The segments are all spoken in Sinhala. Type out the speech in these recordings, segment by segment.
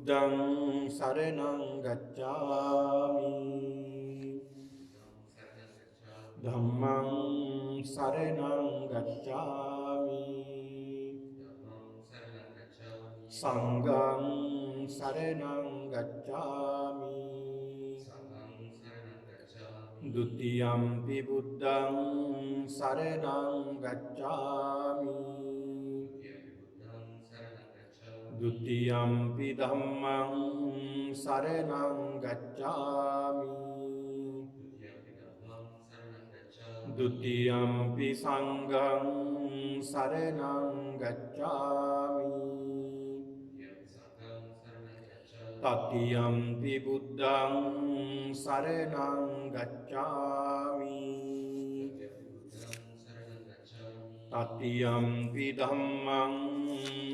බුද්ධං සරණං ගච්ඡාමි ධම්මං සරණං ගච්ඡාමි සංඝං සරණං ගච්ඡාමි ဒုတိယံ පි බුද්ධං සරණං ගච්ඡාමි ဒုတိယံ පි ධම්මං සරණං ගච්ඡාමි ဒုတိယံ පි සංඝං සරණං ගච්ඡාමි တတိယံ පි බුද්ධං සරණං ගච්ඡාමි တတိယံ පි ධම්මං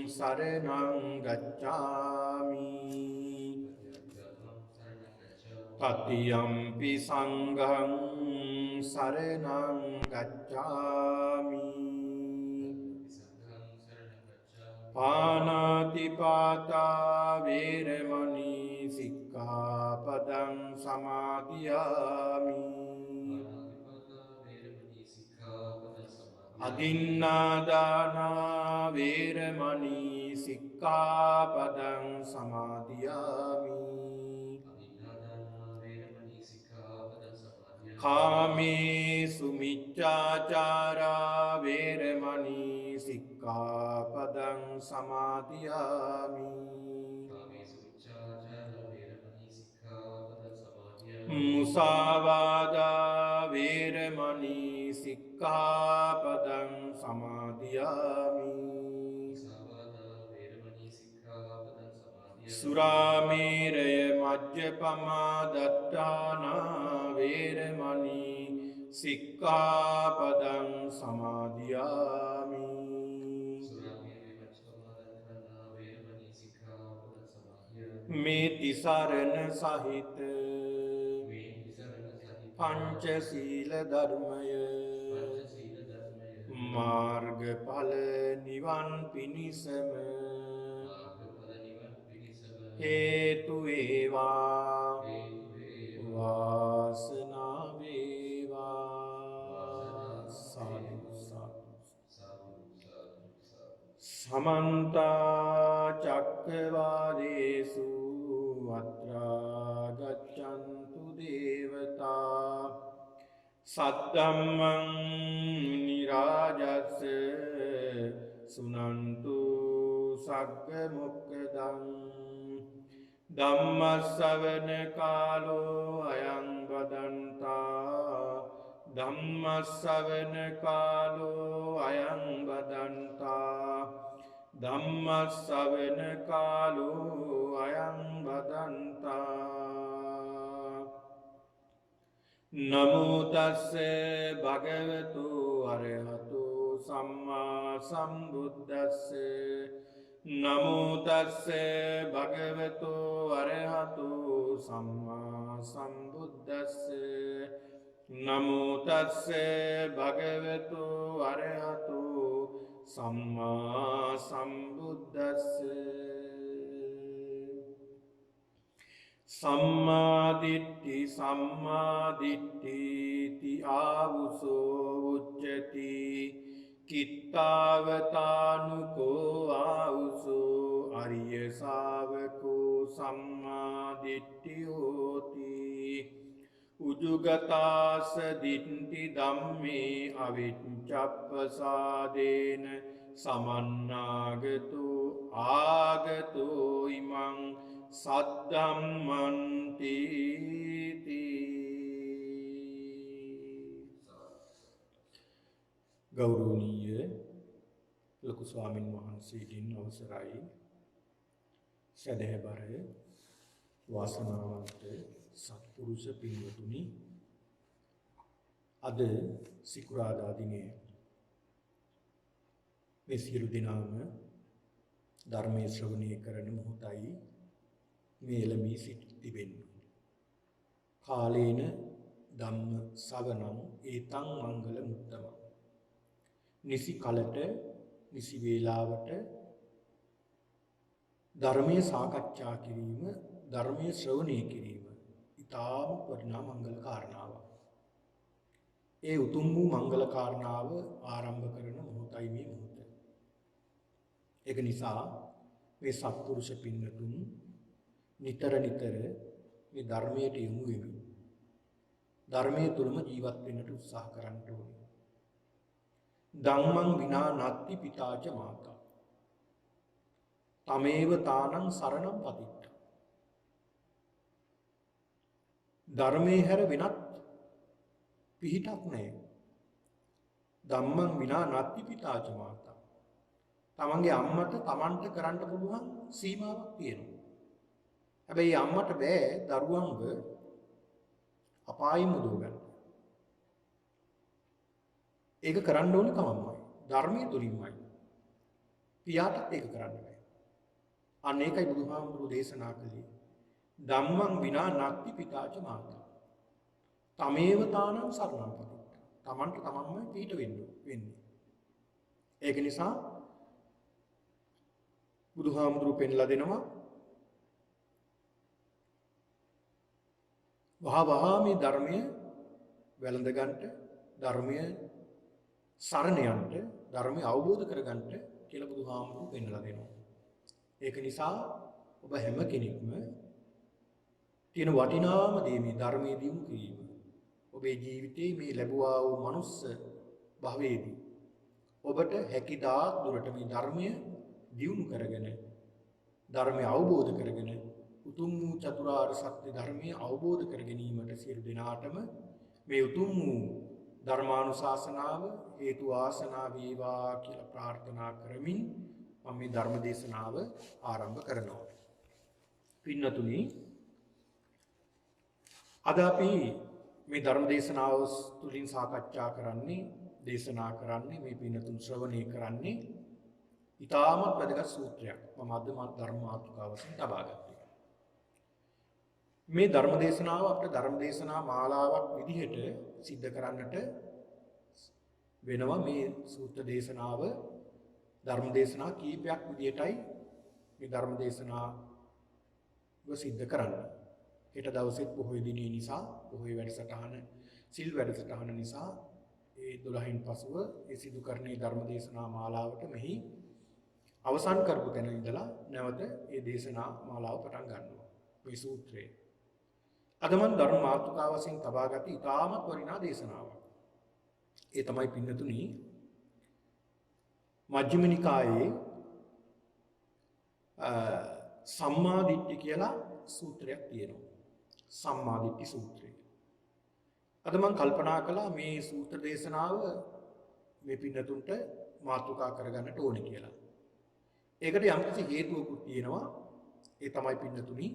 සරණං ගච්ඡාමි တတိယံ පි සංඝං සරණං ගච්ඡාමි පාණාතිපාතා වේරමණී සික්ඛාපදං සමාදියාමි อดินนาดานาเวรมณีสิกขาปดังสมาธิยามิคามิสุมิจฉาจาราเวรมณีสิกขาปดังสมาธิยามิมุสาวาดาเวรมณีสิกขาปดังสมาธิยามิสุราเมรยมัจจปมาดัตถานาเวรมณีสิกขาปดังสมาธิยามิเมติสารณสหิตපංචසීල ධර්මය මාර්ගඵල නිවන් පිණිසම හේතු වේවා වාසනාව වේවා සාදු සමන්ත චක්කවාලේසු අත්‍රා ගච්ඡන්තු දේවතා සද්ධම්මං නිරාජස්ස සුනන්තු සග්ග මොක්ඛදං ධම්මස්සවන කාලෝ අයං බදන්තා ධම්මස්සවන කාලෝ අයං බදන්තා ධම්මස්සවන කාලෝ අයං බදන්තා නමෝ තස්ස භගවතු අරහතු සම්මා සම්බුද්දස්ස නමෝ තස්ස භගවතු අරහතු සම්මා සම්බුද්දස්ස නමෝ තස්ස භගවතු අරහතු සම්මා සම්බුද්දස්ස සම්මාදිට්ඨි සම්මාදිට්ඨිති ආවුසෝ උච්චති කිත්තාවතානුකෝ ආවුසෝ අරිය ශාවකෝ සම්මාදිට්ඨි හෝති උජුගතාස දිට්ඨි ධම්මේ අවිච්ඡප්පසාදේන සමන්නාගතෝ ආගතෝ ඉමං සද්ධම්මන්ති ගෞරවනීය ලොකු ස්වාමින් වහන්සේගෙන් අවසරයි සදහබර වාසනාවන්ත සත්පුරුෂ පින්වතුනි අද සිකුරාදා දිනේ මේ සියලු දෙනාම ධර්මයේ ශ්‍රවණය කරන මොහොතයි මේ එළඹී සිටිබෙන්නේ කාලේන ධම්ම ශ්‍රවණං ඒතං මංගල මුත්තමං නිසි කලට නිසි වේලාවට ධර්මයේ සාකච්ඡා කිරීම, ධර්මයේ ශ්‍රවණය කිරීම ඊටාම වටිනා මංගල කාරණාවක්. ඒ උතුම් වූ මංගල කාරණාව ආරම්භ කරන මොහොතයි මේ මොහොත. ඒක නිසා මේ සත්පුරුෂ පින්නතුන් නිතර මේ ධර්මයට යොමු වෙමින් ධර්මයේ තුලම ජීවත් වෙන්නට උත්සාහ කරන්න ඕනේ. ධම්මං විනා නත්ති පිතාච මාතා. තමේව තානං සරණං පතිත්ත. ධර්මයේ හැර වෙනත් පිහිටක් නැහැ. ධම්මං විනා නත්ති පිතාච මාතා. තමන්ගේ අම්මට තමන්ට කරන්න පුළුවන් සීමාවක් තියෙනවා. හැබැයි අම්මට බෑ දරුවන්ව අපායෙ මුදව ගන්න. ඒක කරන්න ඕනේ තමන්මයි. ධර්මයේ තුලින්මයි. පියාටත් ඒක කරන්න බෑ. අන්න ඒකයි බුදුහාමුදුරුවෝ දේශනා කළේ. ධම්මං විනා නත්ති පිතාච මාතා. තමේව තානං සරණං පතිත්ත. තමන්ට තමන්මයි පිහිට වෙන්නේ. ඒක නිසා බුදුහාමුදුරුවෝ පෙන්ලා දෙනවා වහා මේ ධර්මය වැළඳ ගන්නට, ධර්මය සරණ යන්නට, ධර්මය අවබෝධ කර ගන්නට කියලා බුදුහාමුදුරුවෝ පෙන්ලා දෙනවා. ඒක නිසා ඔබ හැම කෙනෙක්ම තියෙන වටිනාම දේ මේ ධර්මයේ දියුණු කිරීම. ඔබේ ජීවිතයේ මේ ලැබුවා වූ මනුස්ස භවයේදී ඔබට හැකියදා දුරට මේ ධර්මය දියුණු කරගෙන, ධර්මය අවබෝධ කරගෙන, උතුම් වූ චතුරාර්ය සත්‍ය ධර්මය අවබෝධ කර ගැනීමට සියලු දෙනාටම මේ උතුම් වූ ධර්මානුශාසනාව හේතු වාසනා වේවා කියලා ප්‍රාර්ථනා කරමින් මම මේ ධර්ම දේශනාව ආරම්භ කරනවා. පින්නතුනි, අද අපි මේ ධර්ම දේශනාව තුළින් සාකච්ඡා කරන්නේ, දේශනා කරන්නේ, මේ පින්නතුන් ශ්‍රවණය කරන්නේ ඉතාමත් වැදගත් සූත්‍රයක්. මම අද ධර්ම මාතෘකාව වශයෙන් තබා ගත්තා. මේ ධර්ම දේශනාව අපේ ධර්ම දේශනා මාලාවක් විදිහට සිද්ධ කරන්නට වෙනවා. මේ සූත්‍ර දේශනාව ධර්ම දේශනා කීපයක් විදිහටයි මේ ධර්ම දේශනාව සිද්ධ කරන්නේ. හෙට දවසෙත් බොහෝ දිනේ නිසා, බොහෝ වැඩසටහන, සිල් වැඩසටහන නිසා ඒ 12න් පසුව ඒ සිදු කරන්නේ ධර්ම දේශනා මාලාවට මෙහි අවසන් කරපු තැන ඉඳලා නැවත ඒ දේශනා මාලාව පටන් ගන්නවා. මේ සූත්‍රය අද මම ධර්ම මාතෘකාව වශයෙන් තබාගත් ඉතාමත් වටිනා දේශනාවක්. ඒ තමයි පින්නතුනි මජ්ක්‍ධිම නිකායේ සම්මා දිට්ඨි කියලා සූත්‍රයක් තියෙනවා. සම්මා දිට්ඨි සූත්‍රය. අද මම කල්පනා කළා මේ සූත්‍ර දේශනාව මේ පින්නතුන්ට මාතෘකා කරගන්නට ඕනේ කියලා. ඒකට යම්කිසි හේතුවකුත් තියෙනවා. ඒ තමයි පින්නතුනි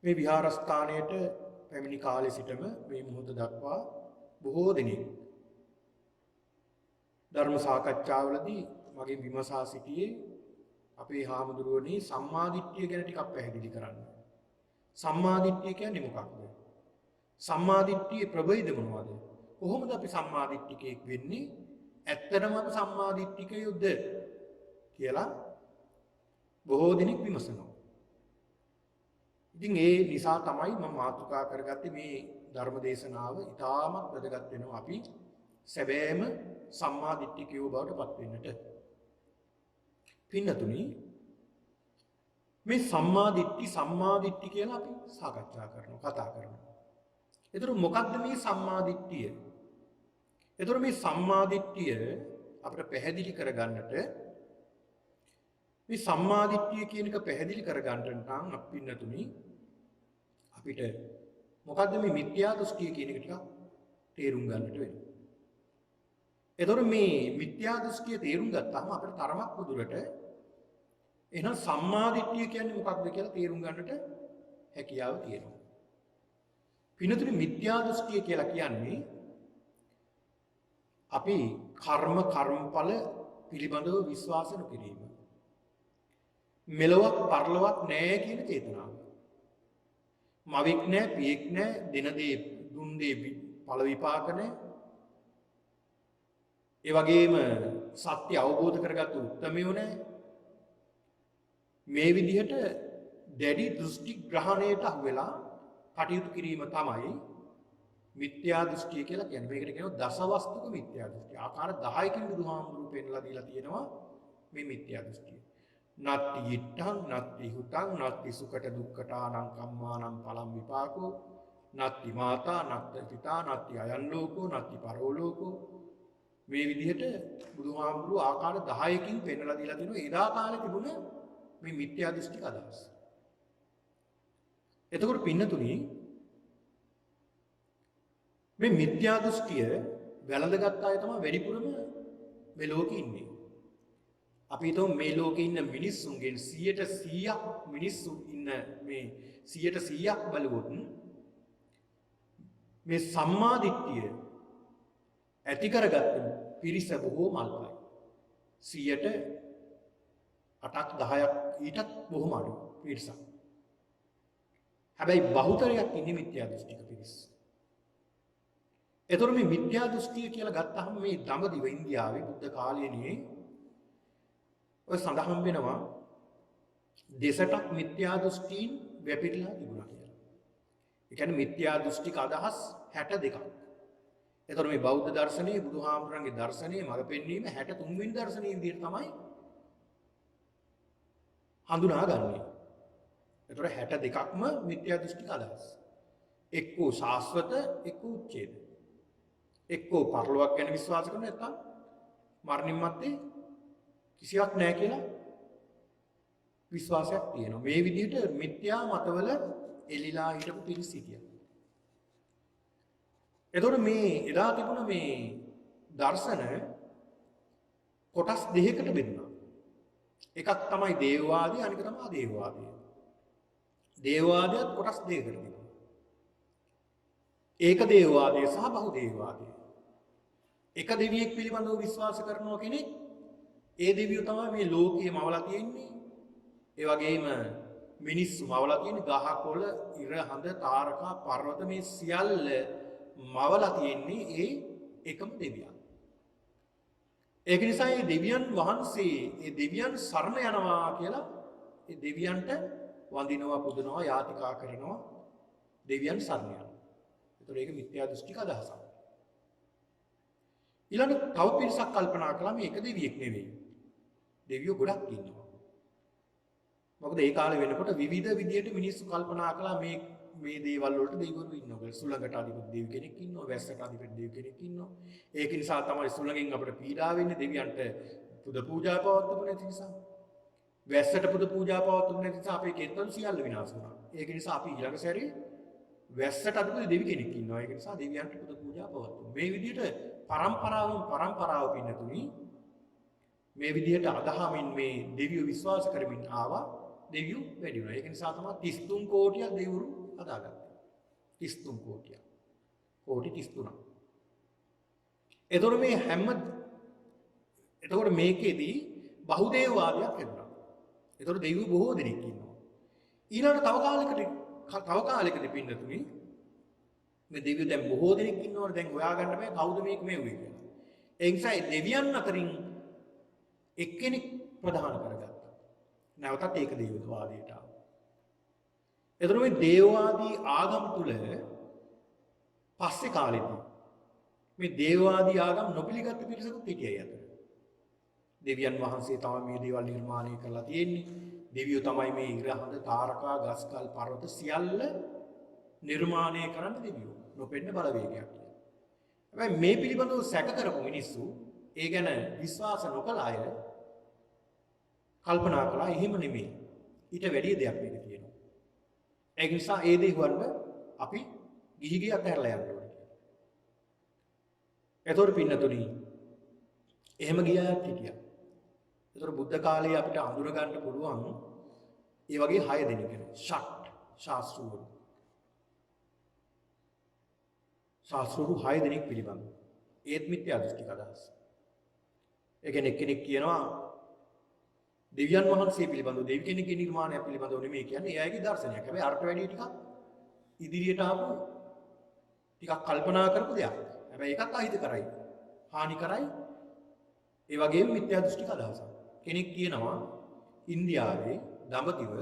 මේ විහාරස්ථානයට පැමිණි කාලේ සිටම මේ මොහොත දක්වා බොහෝ දෙනෙක් ධර්ම සාකච්ඡාවලදී මගේ විමසා සිටියේ අපේ හාමුදුරුවනේ සම්මාදිට්ඨිය ගැන ටිකක් පැහැදිලි කරන්න. සම්මාදිට්ඨිය කියන්නේ මොකක්ද? සම්මාදිට්ඨියේ ප්‍රභේද මොනවද? කොහොමද අපි සම්මාදිට්ඨිකයෙක් වෙන්නේ? ඇත්තටම අපි සම්මාදිට්ඨිකයොද කියලා බොහෝ දෙනෙක් විමසනවා. ඉතින් ඒ නිසා තමයි මම මාතෘකා කරගත්තේ මේ ධර්ම දේශනාව ඉතාමත් වැදගත් වෙනවා අපි සැබෑම සම්මාදිට්ඨිකයෝ බවට පත් වෙන්නට. පින්නතුනි, මේ සම්මාදිට්ඨි කියලා අපි සාකච්ඡා කරනවා, කතා කරනවා. ඒතර මොකක්ද මේ සම්මාදිට්ඨිය? ඒතර මේ සම්මාදිට්ඨිය අපිට පැහැදිලි කරගන්නට, මේ සම්මාදිට්ඨිය කියන එක පැහැදිලි කරගන්නට නම් පින්නතුනි අපිට මොකද්ද මේ මිත්‍යා දෘෂ්ටිය කියන එක ටිකක් තේරුම් ගන්නට වෙනවා. ඒතර මේ මිත්‍යා දෘෂ්ටිය තේරුම් ගත්තාම අපිට තරමක් දුරට එහෙනම් සම්මාදිට්ඨිය කියන්නේ මොකක්ද කියලා තේරුම් ගන්නට හැකියාව තියෙනවා. පින්නතුනි, මිත්‍යා දෘෂ්ටිය කියලා කියන්නේ අපි කර්මඵල පිළිබඳව විශ්වාස නොකිරීම. මෙලොවක් පරලොවක් නැහැ කියන චේතනාව. මවෙක් නැහැ, පියෙක් නැහැ, දෙන දේ දුන් දේ ඵල විපාක නැහැ. ඒ වගේම සත්‍ය අවබෝධ කරගත්තු උත්මයෝ නැහැ. මේ විදිහට දැඩි දෘෂ්ටි ග්‍රහණයට අහු වෙලා කටයුතු කිරීම තමයි මිත්‍යා දෘෂ්ටිය කියලා කියන්නේ. මේකට කියනවා දසවස්තුක මිත්‍යා දෘෂ්ටිය. ආකාර 10කින් බුදුහාමුදුරුවෝ පෙන්ලා දීලා තියෙනවා මේ මිත්‍යා දෘෂ්ටිය. නත්ති yitthaං නත්ති හුතං නත්ති සුකට දුක්ඛටානං කම්මානං පලං විපාකෝ නත්ති මාතා නත්ති පිතා නත්ති අයන් ලෝකෝ නත්ති පරෝ ලෝකෝ. මේ විදිහට බුදුහාමුදුරුවෝ ආකාර 10කින් පෙන්ලා දීලා තිනවා එදා කාලේ තිබුණ මේ මිත්‍යා දෘෂ්ටික අදහස්. එතකොට පින්නතුනි මේ මිත්‍යා දෘෂ්ටිය වැළඳගත් අය තමයි වැඩිපුරම මේ ලෝකේ ඉන්නේ. අපි හිතමු මේ ලෝකේ ඉන්න මිනිස්සුන්ගෙන් 100% මිනිස්සු ඉන්න මේ 100% බලුවොත් මේ සම්මා දිට්ඨිය ඇති කරගත්ත පිරිස බොහෝම අල්පයි. 8ක් 10ක් ඊටත් බොහොම අඩු පිරිසක්. හැබැයි බහුතරයක් ඉන්නේ මිත්‍යා දෘෂ්ටික පිරිස. එතකොට මේ මිත්‍යා දෘෂ්ටිය කියලා ගත්තහම මේ දඹදිව ඉන්දියාවේ බුද්ධ කාලයේදී ඔය සඳහන් වෙනවා දෙසටක් මිත්‍යා දෘෂ්ටීන් වැපිරලා තිබුණා කියලා. ඒ කියන්නේ මිත්‍යා දෘෂ්ටික අදහස් 62ක්. එතකොට මේ බෞද්ධ දර්ශනයේ බුදුහාමුදුරන්ගේ දර්ශනයේ මඟ පෙන්වීම 63 වෙනි දර්ශනයේ විදිහට තමයි හඳුනාගන්නේ. එතකොට 62ක්ම මිත්‍යා දෘෂ්ටික අදහස්. එක්කෝ ශාස්ත්‍රත එක්කෝ උච්ඡේද. එක්කෝ පරලොවක් ගැන විශ්වාස කරන නැත්නම් මරණින් මත්තේ කිසිවක් නැහැ කියලා විශ්වාසයක් තියෙනවා. මේ විදිහට මිත්‍යා මතවල එලිලා හිටපු පිරිස හිටියා. එතකොට මේ එදා තිබුණ මේ දර්ශන කොටස් දෙකකට බෙදුණා. එකක් තමයි දේවවාදී අනික තමයි අදේවවාදී. දේවවාදයත් කොටස් දෙකකට බෙදුණා. ඒක දේවවාදය සහ බහුදේවවාදය. එක දෙවියෙක් පිළිබඳව විශ්වාස කරනවා කෙනෙක් ඒ දෙවියෝ තමයි මේ ලෝකයේ මවලා තියෙන්නේ. ඒ වගේම මිනිස්සු මවලා තියෙන්නේ ගහ කොළ ඉර හඳ තාරකා පර්වත මේ සියල්ල මවලා තියෙන්නේ ඒ එකම දෙවියන්. ඒක නිසා මේ දෙවියන් වහන්සේ ඒ දෙවියන් සරණ යනවා කියලා ඒ දෙවියන්ට වඳිනවා පුදනවා යාතිකා කරනවා දෙවියන් සරණ යනවා. ඒතර ඒක මිත්‍යා දෘෂ්ටික අදහසක්. ඊළඟ තව පිරිසක් කල්පනා කළා මේ එක දෙවියෙක් නෙවෙයි. දෙවියෝ ගොඩක් ඉන්නවා. මොකද ඒ කාලේ වෙනකොට විවිධ විදියට මිනිස්සු කල්පනා කළා මේ දේවල් වලට දෙවිවරු ඉන්නවා. සුළඟට අධිපති දෙවි කෙනෙක් ඉන්නවා, වැස්සට අධිපති දෙවි කෙනෙක් ඉන්නවා. ඒක නිසා තමයි සුළඟෙන් අපිට පීඩා වෙන්නේ දෙවියන්ට පුද පූජා පවත්වපු නැති නිසා. වැස්සට පුද පූජා පවත්වපු නැති නිසා අපේ කෙත්වල සියල්ල විනාශ වුණා. ඒක නිසා අපි ඊළඟ සැරේ වැස්සට අධිපති දෙවි කෙනෙක් ඉන්නවා. ඒක නිසා දෙවියන්ට පුද පූජා පවත්වමු. මේ විදියට පරම්පරාව පින්නතුනි මේ විදිහට අදහමින් මේ දෙවියෝ විශ්වාස කරමින් ආවා. දෙවියෝ වැඩි වුණා. ඒක නිසා තමයි 33 කෝටියක් දෙවිවරු හදාගත්තේ. 33 කෝටියක්. කෝටි 33ක්. එතකොට මේකෙදී බහුදේවවාදයක් හැදුණා. එතකොට දෙවියෝ බොහෝ දෙනෙක් ඉන්නවා. ඊළඟ තව කාලයකදී පින්නතුනි මේ දෙවියෝ දැන් බොහෝ දෙනෙක් ඉන්නවනේ දැන් හොයාගන්න බෑ කවුද මේක මෙව්වේ කියලා. ඒ නිසා දෙවියන් අතරින් එක්කෙනෙක් ප්‍රධාන කරගත්තා. නැවතත් ඒක දේවවාදයට ආවා. එතකොට මේ දේවවාදී ආගම තුල පස්සේ කාලෙදී මේ දේවවාදී ආගම් නොපිළිගත් පිරිසකුත් හිටියයි අතර. දෙවියන් වහන්සේ තමයි මේ දේවල් නිර්මාණය කරලා තියෙන්නේ. දෙවියෝ තමයි මේ ඉර හඳ තාරකා ගස්කල් පර්වත සියල්ල නිර්මාණය කරන්න දෙවියෝ. නොපෙන්න බලවේගයක් කියලා. හැබැයි මේ පිළිබඳව සැක කරපු මිනිස්සු ඒ ගැන විශ්වාස නොකළ අය කල්පනා කළා එහෙම නෙමෙයි. ඊට වැඩි දෙයක් මේක තියෙනවා. ඒක නිසා ඒ දේ හොයන්න අපි ගිහි අතහැරලා යන්න ඕනේ කියලා. ඒතකොට පින්නතුනි එහෙම ගියාත් හිටියා. ඒතකොට බුද්ධ කාලේ අපිට අඳුර ගන්න පුළුවන් ඒ වගේ 6 දෙනෙක් ශාස්ත්‍රවරු. ශාස්ත්‍රවරු 6 දෙනෙක් පිළිබඳව. ඒත් මිත්‍යා දෘෂ්ටික අදහස්. ඒ කියන්නේ කෙනෙක් කියනවා දෙවියන් වහන්සේ පිළිබඳව දෙවි කෙනෙක්ගේ නිර්මාණය පිළිබඳව නෙමෙයි කියන්නේ ඒ අයගේ දර්ශනයක්. හැබැයි අර්ථ වැඩි ටිකක් ඉදිරියට ආපු ටිකක් කල්පනා කරපු දෙයක්. හැබැයි ඒකත් අහිත කරයි. හානි කරයි. ඒ වගේම මිත්‍යා දෘෂ්ටික අදහසක්. කෙනෙක් කියනවා ඉන්දියාවේ දඹදිව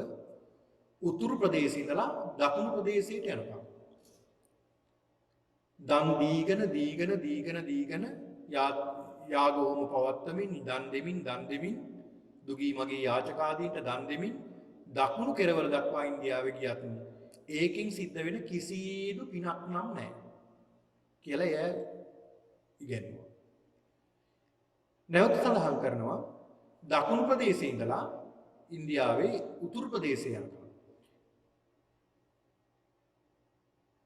උතුරු ප්‍රදේශයේ ඉඳලා දකුණු ප්‍රදේශයට යනවා. දන් දීගෙන යාගෝම පවත්වමින් දන් දෙමින් දුගී මගේ යාචකාදීන්ට දන් දෙමින් දකුණු කෙරවල දක්වා ඉන්දියාවේ ගියත් ඒකෙන් සිද්ධ වෙන කිසිදු පිනක් නම් නැහැ කියලා එය ඉගෙනුවා. නැවත සඳහන් කරනවා දකුණු ප්‍රදේශයේ ඉඳලා ඉන්දියාවේ උතුරු ප්‍රදේශය යනවා.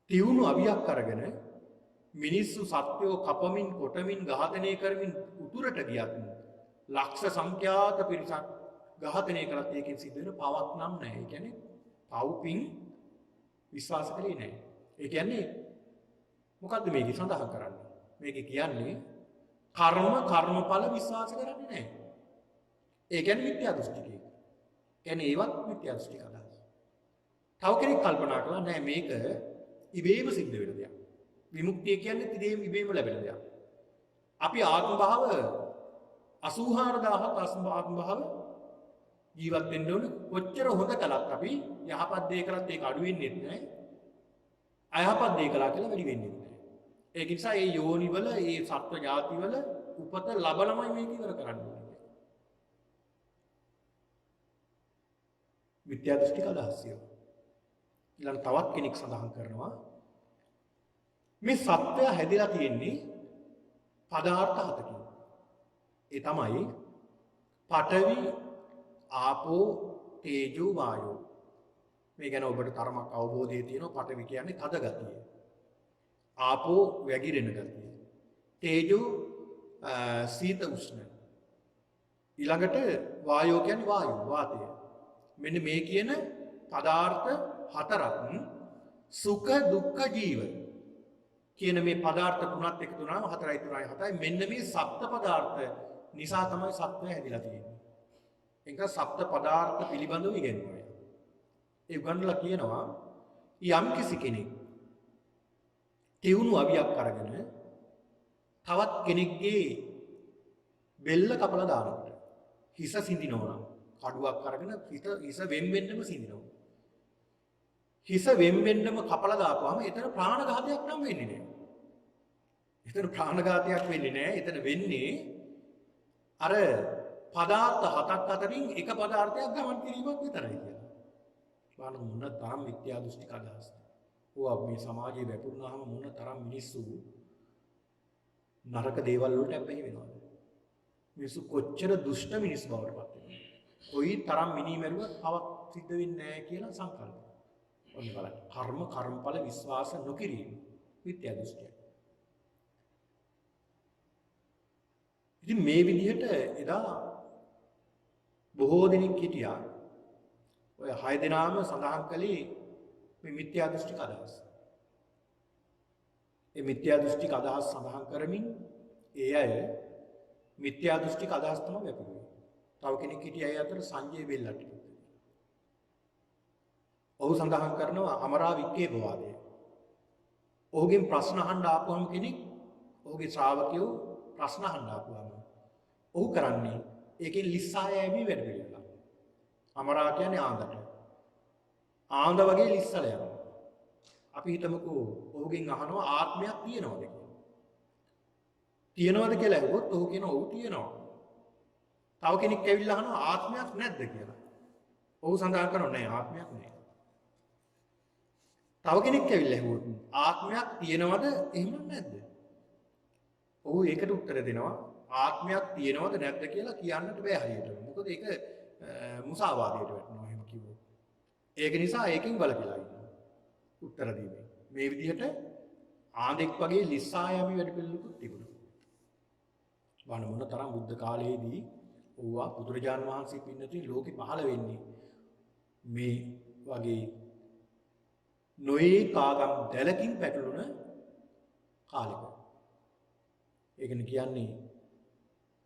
තියුණු අවියක් අරගෙන මිනිස්සු සත්වෝ කපමින් කොටමින් ඝාතනය කරමින් උතුරට ගියත් ලක්ෂ සංඛ්‍යාත පිරිසක් ඝාතනය කරත් ඒකෙන් සිද්ධ වෙන පවක් නම් නැහැ. ඒ කියන්නේ පව්පින් විශ්වාස කරේ නැහැ. ඒ කියන්නේ මොකද්ද මේකේ සඳහන් කරන්නේ? මේකේ කියන්නේ කර්මඵල විශ්වාස කරන්නේ නැහැ. ඒ කියන්නේ මිත්‍යා දෘෂ්ටිකයි. කියන්නේ ඒවත් මිත්‍යා දෘෂ්ටික අදහස්. තව කෙනෙක් කල්පනා කළා නෑ මේක ඉබේම සිද්ධ වෙන දෙයක්. විමුක්තිය කියන්නේ ඉබේම ලැබෙන දෙයක්. අපි ආත්ම භාව 84000ක් ආත්ම භාව ජීවත් වෙන්න ඕන. කොච්චර හොඳ කළත් අපි යහපත් දේ කරත් ඒක අඩු වෙන්නේ නැහැ. අයහපත් දේ කළා කියලා වැඩි වෙන්නේ නැහැ. ඒක නිසා මේ යෝනිවල මේ සත්ව ජාතිවල උපත ලබනමයි මේක ඉවර කරන්න ඕනේ. විද්‍යා දෘෂ්ටික අදහසිය. ඊළඟ තවත් කෙනෙක් සඳහන් කරනවා මේ සත්‍යය හැදිලා තියෙන්නේ පදාර්ථ හතකින්. ඒ තමයි පඨවි, ආපෝ, තේජෝ, වායෝ. මේ ගැන ඔබට තරමක් අවබෝධය තියෙනවා. පඨවි කියන්නේ තද ගතිය. ආපෝ වැగిරෙන ගතිය. තේජෝ සීත උෂ්ණ. ඊළඟට වායෝ කියන්නේ වායු වාතය. මෙන්න මේ කියන පදාර්ථ හතරක් සුඛ දුක්ඛ ජීව කියන මේ පදාර්ථ තුනත් එකතු වුණාම 4යි 3යි 7යි මෙන්න මේ සප්ත පදාර්ථ නිසා තමයි සත්වය හැදිලා තියෙන්නේ. ඒක සප්ත පදාර්ථ පිළිබඳව ඉගෙනුවා. ඒ උගන්වලා කියනවා යම් කිසි කෙනෙක් තියුණු අවියක් අරගෙන තවත් කෙනෙක්ගේ බෙල්ල කපලා දානකොට හිස සිඳිනවා නම් කඩුවක් අරගෙන හිස වෙන්වෙන්නම සිඳිනවා. හිස වෙන්වෙන්නම කපලා දාපුවාම එතන ප්‍රාණඝාතයක් නම් වෙන්නේ නැහැ. එතන ප්‍රාණඝාතයක් වෙන්නේ නැහැ. එතන වෙන්නේ අර පදාර්ථ හතක් අතරින් එක පදාර්ථයක් ගමන් කිරීමක් විතරයි කියලා. බලන්න මොන තරම් මිත්‍යා දෘෂ්ටික අදහස්ද. ඕවා මේ සමාජයේ වැපුරුනහම මොන තරම් මිනිස්සු නරක දේවල් වලට ඇබ්බැහි වෙනවද? මිනිස්සු කොච්චර දුෂ්ට මිනිස් බවට පත් වෙනවද? කොයි තරම් මිනිමරුවක් තවත් සිද්ධ වෙන්නේ නැහැ කියලා සංකල්ප. ඔන්න බලන්න. කර්මඵල විශ්වාස නොකිරීම මිත්‍යා දෘෂ්ටිය. ඉතින් මේ විදිහට එදා බොහෝ දෙනෙක් හිටියා. ඔය 6 දෙනාම සඳහන් කළේ මේ මිත්‍යා දෘෂ්ටික අදහස්. ඒ මිත්‍යා දෘෂ්ටික අදහස් සඳහන් කරමින් ඒ අය මිත්‍යා දෘෂ්ටික අදහස් තමයි වැපුරුවේ. තව කෙනෙක් හිටියා ඒ අතර සංජය බෙල්ලටි. ඔහු සඳහන් කරනවා අමරා වික්කේපවාදය. ඔහුගෙන් ප්‍රශ්න අහන්න ආපුවම කෙනෙක් ඔහුගේ ශ්‍රාවකයෝ ප්‍රශ්න අහන්න ආපුවම ඔහු කරන්නේ ඒකෙන් ලිස්සායෑමේ වැඩ පිළිවෙල. අමරා කියන්නේ ආන්දට. ආන්ද වගේ ලිස්සල යනවා. අපි හිතමුකෝ ඔහුගෙන් අහනවා ආත්මයක් තියෙනවද කියලා. තියෙනවද කියලා ඇහුවොත් ඔහු කියනවා ඔව් තියෙනවා. තව කෙනෙක් ඇවිල්ලා අහනවා ආත්මයක් නැද්ද කියලා. ඔහු සඳහන් කරනවා නෑ ආත්මයක් නෑ. තව කෙනෙක් ඇවිල්ලා ඇහුවොත් ආත්මයක් තියෙනවද එහෙම නැද්ද? ඔහු ඒකට උත්තර දෙනවා ආත්මයක් තියෙනවද නැද්ද කියලා කියන්නට බෑ හරියට. මොකද ඒක මුසාවාදයට වැටෙනවා එහෙම කිව්වොත්. ඒක නිසා ඒකෙන් වළකිලා ඉන්නවා. උත්තර දීමේ. මේ විදිහට ආන්දෙක් වගේ ලිස්සායමි වැඩ පිළිවෙලකුත් තිබුණා. වань මොන තරම් බුද්ධ කාලයේදී ඕවා බුදුරජාන් වහන්සේ පින්නතුනි ලෝකෙ පහළ වෙන්නේ මේ වගේ නොයේ කාගම් දැලකින් පැටළුණ කාලෙක. ඒකනේ කියන්නේ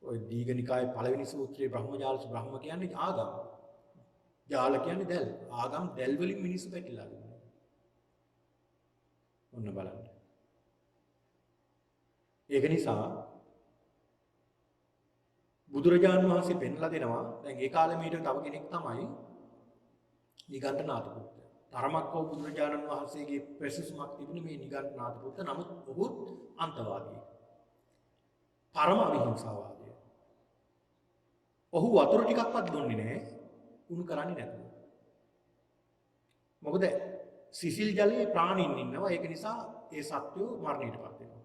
ඔය දීඝනිකායේ පළවෙනි සූත්‍රයේ බ්‍රහ්මජාල බ්‍රහ්ම කියන්නේ ආගම්. ජාල කියන්නේ දැල්. ආගම් දැල් වලින් මිනිස්සු පැටලලා ඉන්නවා. ඔන්න බලන්න. ඒක නිසා බුදුරජාණන් වහන්සේ පෙන්ලා දෙනවා දැන් ඒ කාලේ මීට තව කෙනෙක් තමයි නිගණ්ඨනාථ පුත්ත. ධර්මක් වූ බුදුරජාණන් වහන්සේගේ ප්‍රසිසුමක් තිබුණේ මේ නිගණ්ඨනාථ පුත්ත. නමුත් ඔහු අන්තවාදී. පරම අවිහිංසාවාදී. ඔහු වතුර ටිකක්වත් දුන්නේ නැහැ. උණු කරන්නේ නැතුව. මොකද සිසිල් ජලයේ ප්‍රාණීන් ඉන්නවා. ඒක නිසා ඒ සත්වෝ මරණයටපත් වෙනවා.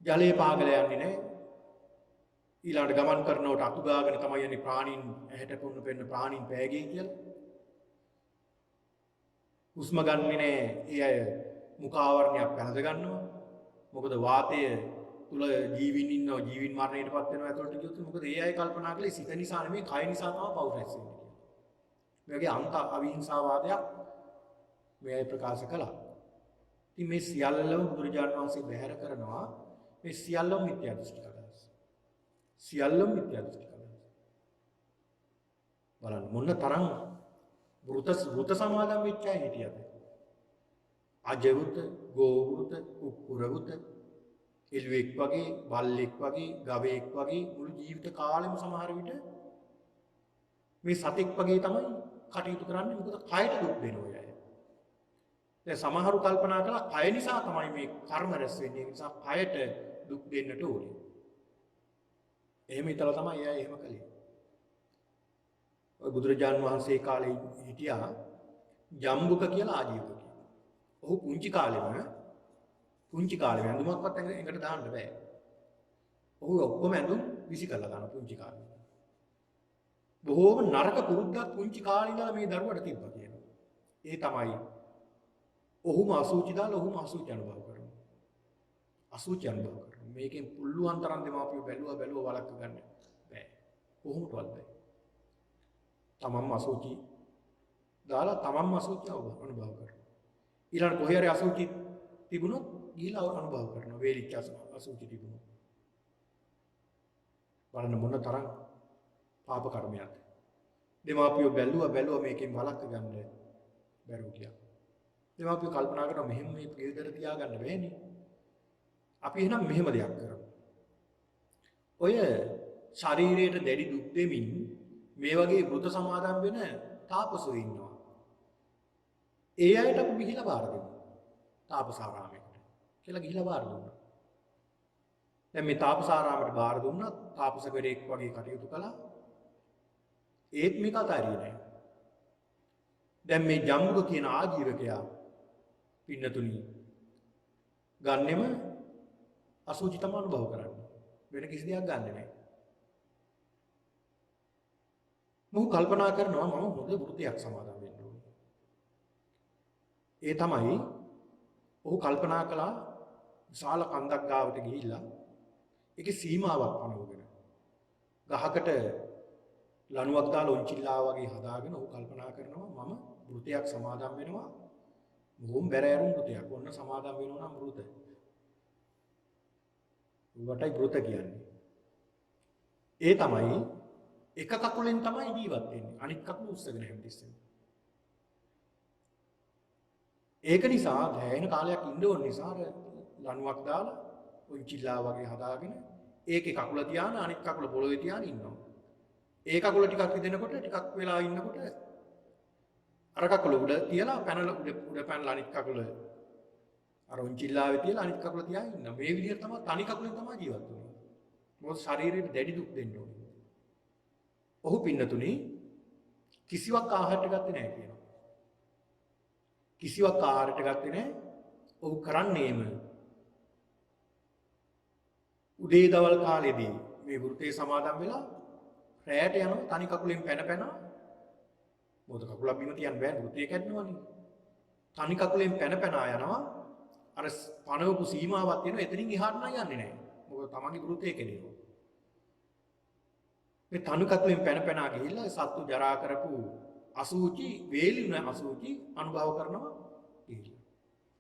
ජලයේ පාගල යන්නේ නැහැ. ඊළඟට ගමන් කරනකොට අතු ගාගෙන තමයි යන්නේ ප්‍රාණීන් ඇහැට පොන්න පෙන්න ප්‍රාණීන් පෑගේ කියලා. හුස්ම ගන්නෙ නැහැ. ඒ අය මුඛාවරණයක් පැනද ගන්නවා. මොකද වාතය තුල ජීවින් ඉන්නවා. ජීවින් මරණයටපත් වෙනවා ඇතුළට ගියොත්. මොකද ඒ අය කල්පනා කළේ සිත නිසා නෙමෙයි කය නිසා තමයි පව් රැස් වෙන්නේ කියලා. මේ වගේ අන්ත අවිහිංසාවාදයක් මේ අය ප්‍රකාශ කළා. ඉතින් මේ සියල්ලම බුදුරජාණන් වහන්සේ බැහැර කරනවා. මේ සියල්ලම මිත්‍යා දෘෂ්ටික අදහස්. සියල්ලම මිත්‍යා දෘෂ්ටික අදහස්. බලන්න මොන තරම් වෘත සමාදම් වෙච්ච අය හිටියද? අජවෘත, ගෝවෘත, උක්කුරවෘත, එළුවෙක් වගේ, බල්ලෙක් වගේ, ගවයෙක් වගේ මුළු ජීවිත කාලෙම සමහර විට මේ සතෙක් වගේ තමයි කටයුතු කරන්නේ. මොකද කයට දුක් දෙනවා අය. දැන් සමහරු කල්පනා කළා කය නිසා තමයි මේ කර්ම රැස් වෙන්නේ. ඒ නිසා කයට දුක් දෙන්නට ඕනේ. එහෙම හිතලා තමයි එයා එහෙම කළේ. ඔය බුදුරජාන් වහන්සේ කාලේ හිටියා ජම්බුක කියලා ආජීවකයෙක්. ඔහු පුංචි කාලෙම ඇඳුමක්වත් එකට දාන්න බෑ. ඔහු ඔක්කොම ඇඳුම් විසි කරලා දාන පුංචි කාලේ. බොහෝම නරක පුරුද්දක් පුංචි කාලේ ඉඳලා මේ දරුවට තිබ්බා කියනවා. ඒ තමයි ඔහුම අසුචි දාලා ඔහුම අසුචි අනුභව කරනවා. අසුචි අනුභව කරනවා. මේකෙන් පුළුවන් තරම් දෙමාපියෝ බැලුවා වළක්ව ගන්න බෑ. කොහොමදවත් බෑ. තමන්ම අසුචි දාලා තමන්ම අසුචි අනුභව කරනවා. ඊළඟ කොහේ හරි අසුචි තිබුණොත් ගිහිලා අනුභව කරනවා. වේලිච්ච අසුචි තිබුණොත්. බලන්න මොන තරම් පාප කර්මයක්ද. දෙමාපියෝ බැලුවා මේකෙන් වළක්ව ගන්න බැරුව ගියා. දෙමාපියෝ කල්පනා කරනවා මෙහෙම මේ පිළිදෙර තියාගන්න බෑනේ. අපි එහෙනම් මෙහෙම දෙයක් කරමු. ඔය ශරීරයට දැඩි දුක් දෙමින් මේ වගේ වෘත සමාදන් වෙන තාපසෝ ඉන්නවා. ඒ අයට අපි ගිහිලා බාර දෙමු. තාපසාරාමයකට කියලා ගිහිලා බාර දුන්නා. දැන් මේ තාපසාරාමයට බාර දුන්නා තාපසකරෙක් වගේ කටයුතු කළා. ඒත් මේක අතාරියේ නැහැ. දැන් මේ ජම්බුක කියන ආජීවකයා පින්නතුනි ගන්නෙම අසුචි තම අනුභව කරන්නේ. වෙන කිසි දෙයක් ගන්නෙ නැහැ. මොහු කල්පනා කරනවා මම හොඳ වෘතයක් සමාදන් වෙන්න ඕනේ. ඒ තමයි ඔහු කල්පනා කළා විශාල කන්දක් ගාවට ගිහිල්ලා ඒකේ සීමාවක් පනවගෙන ගහකට ලණුවක් දාලා ඔන්චිල්ලා වගේ හදාගෙන ඔහු කල්පනා කරනවා මම වෘතයක් සමාදන් වෙනවා. මොහොම් බැරෑරුම් වෘතයක්. ඔන්න සමාදන් වෙනවා නම් වෘත. වටයි වෘත කියන්නේ. ඒ තමයි එක කකුලෙන් තමයි ජීවත් වෙන්නේ. අනිත් කකුල උස්සගෙන හැමතිස්සෙම. ඒක නිසා දැයින කාලයක් ඉන්න ඕන නිසා ලණුවක් දාලා ඔන්චිල්ලා වගේ හදාගෙන ඒකේ කකුල තියාන අනිත් කකුල පොළොවේ තියාන ඉන්නවා. ඒ කකුල ටිකක් ඉදෙනකොට ටිකක් වෙලා ඉන්නකොට අර කකුල උඩ තියලා පැනලා උඩ පැනලා අනිත් කකුල අර උන්චිල්ලාවේ තියලා අනිත් කකුල තියාගෙන ඉන්නවා. මේ විදිහට තමයි තනි කකුලෙන් තමයි ජීවත් වෙන්නේ. මොකද ශරීරයට දැඩි දුක් දෙන්න ඕනේ. ඔහු පින්නතුනි කිසිවක් ආහාරට ගත්තේ නැහැ කියනවා. කිසිවක් ආහාරට ගත්තේ නැහැ. ඔහු කරන්නේම උදේ දවල් කාලෙදී මේ වෘතේ සමාදන් වෙලා රැයට යනවා තනි කකුලෙන් පැන මොකද කකුල බිම තියන්න බෑ වෘතේ කැඩනවනේ. තනි කකුලෙන් පැන යනවා අර පනවපු සීමාවක් තියෙනවා එතනින් එහාට නම් යන්නේ නැහැ. මොකද තමන්ගේ වෘතේ කැඩෙනවා. මේ තනි කකුලෙන් පැන ගිහිල්ලා සත්තු ජරා කරපු අසුචි වේලින අසුචි අනුභව කරනවා ගිහිල්ලා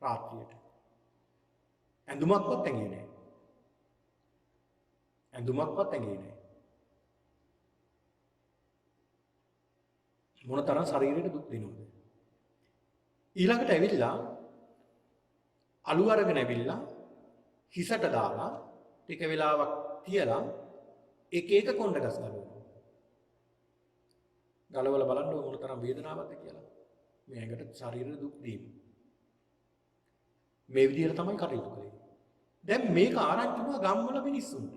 රාත්‍රියට. ඇඳුමක්වත් ඇඟේ නැහැ. ඇඳුමක්වත් ඇඟේ නැහැ. මොන තරම් ශරීරයට දුක් දෙනවද? ඊළඟට ඇවිල්ලා අලු අරගෙන ඇවිල්ලා හිසට දාලා ටික වෙලාවක් තියලා එක කොණ්ඩ ගස් ගලවනවා. ගලවලා බලන්න මොන තරම් වේදනාවක්ද කියලා. මේ ඇඟට ශරීර දුක් දීම. මේ විදිහට තමයි කටයුතු කළේ. දැන් මේක ආරංචි වුණා ගම්වල මිනිස්සුන්ට.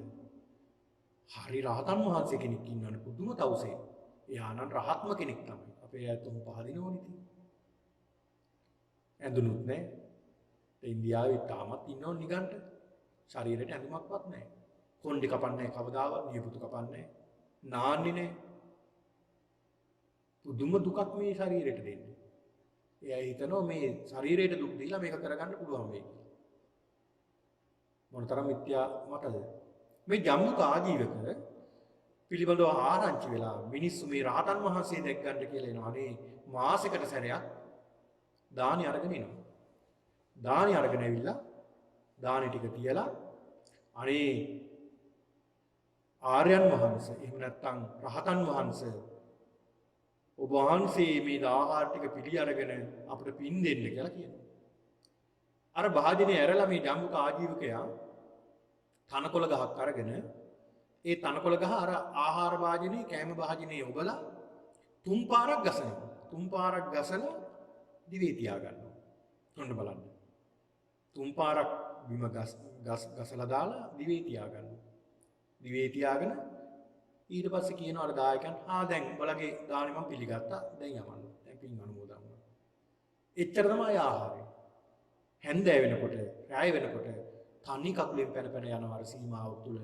හරි රහතන් වහන්සේ කෙනෙක් ඉන්නවනේ පුදුම තවුසේ. එයා නම් රහත්ම කෙනෙක් තමයි. අපේ ඇතුම් පහදිනවනේ ඉතින්. ඇඳුනුත් නැහැ. ඉන්දියාවේ තාමත් ඉන්නව නිගන්ට. ශරීරයට ඇඳුමක්වත් නැහැ. කොණ්ඩේ කපන්නේ කවදාවත්, නියපොතු කපන්නේ නාන්නේ නැහැ. පුදුම දුකක් මේ ශරීරයට දෙන්නේ. එයා හිතනවා මේ ශරීරයට දුක් දීලා මේක කරගන්න පුළුවන් වෙයි කියලා. මොනතරම් මිත්‍යා මතද? මේ ජම්බුක ආජීවක පිළිබඳව ආරංචි වෙලා මිනිස්සු මේ රහතන් වහන්සේ දැක් ගන්න කියලා එනවා. අනේ මාසෙකට සැරයක් දානි අරගෙන එනවා. දානි අරගෙන ඇවිල්ලා දානි ටික තියලා අනේ ආර්යයන් වහන්සේ එහෙම නැත්නම් රහතන් වහන්සේ ඔබ වහන්සේ මේ ආහාර ටික පිළි අරගෙන අපිට පින් දෙන්න කියලා කියනවා. අර භාජනේ ඇරලා මේ ජම්බුක ආජීවකයා තනකොළ ගහක් අරගෙන ඒ තනකොළ ගහ අර ආහාර භාජනේ කෑම භාජනේ ඔබලා තුන් පාරක් ගසනවා. තුන් පාරක් ගසලා දිවේ තියා ගන්නවා. ඔන්න බලන්න. තුන් පාරක් බිම ගසලා දාලා දිවේ තියා ගන්නවා. දිවේ තියාගෙන ඊට පස්සේ කියනවා අර දායකයන් දැන් උඹලගේ දානේ මම පිළිගත්තා. දැන් යමන්න. දැන් පින් අනුමෝදන් වුණා. එච්චර තමයි ආහාරය. හැන්දෑ වෙනකොට, රාය වෙනකොට තනි කකුලෙන් පැන පැන යනවා අර සීමාව තුල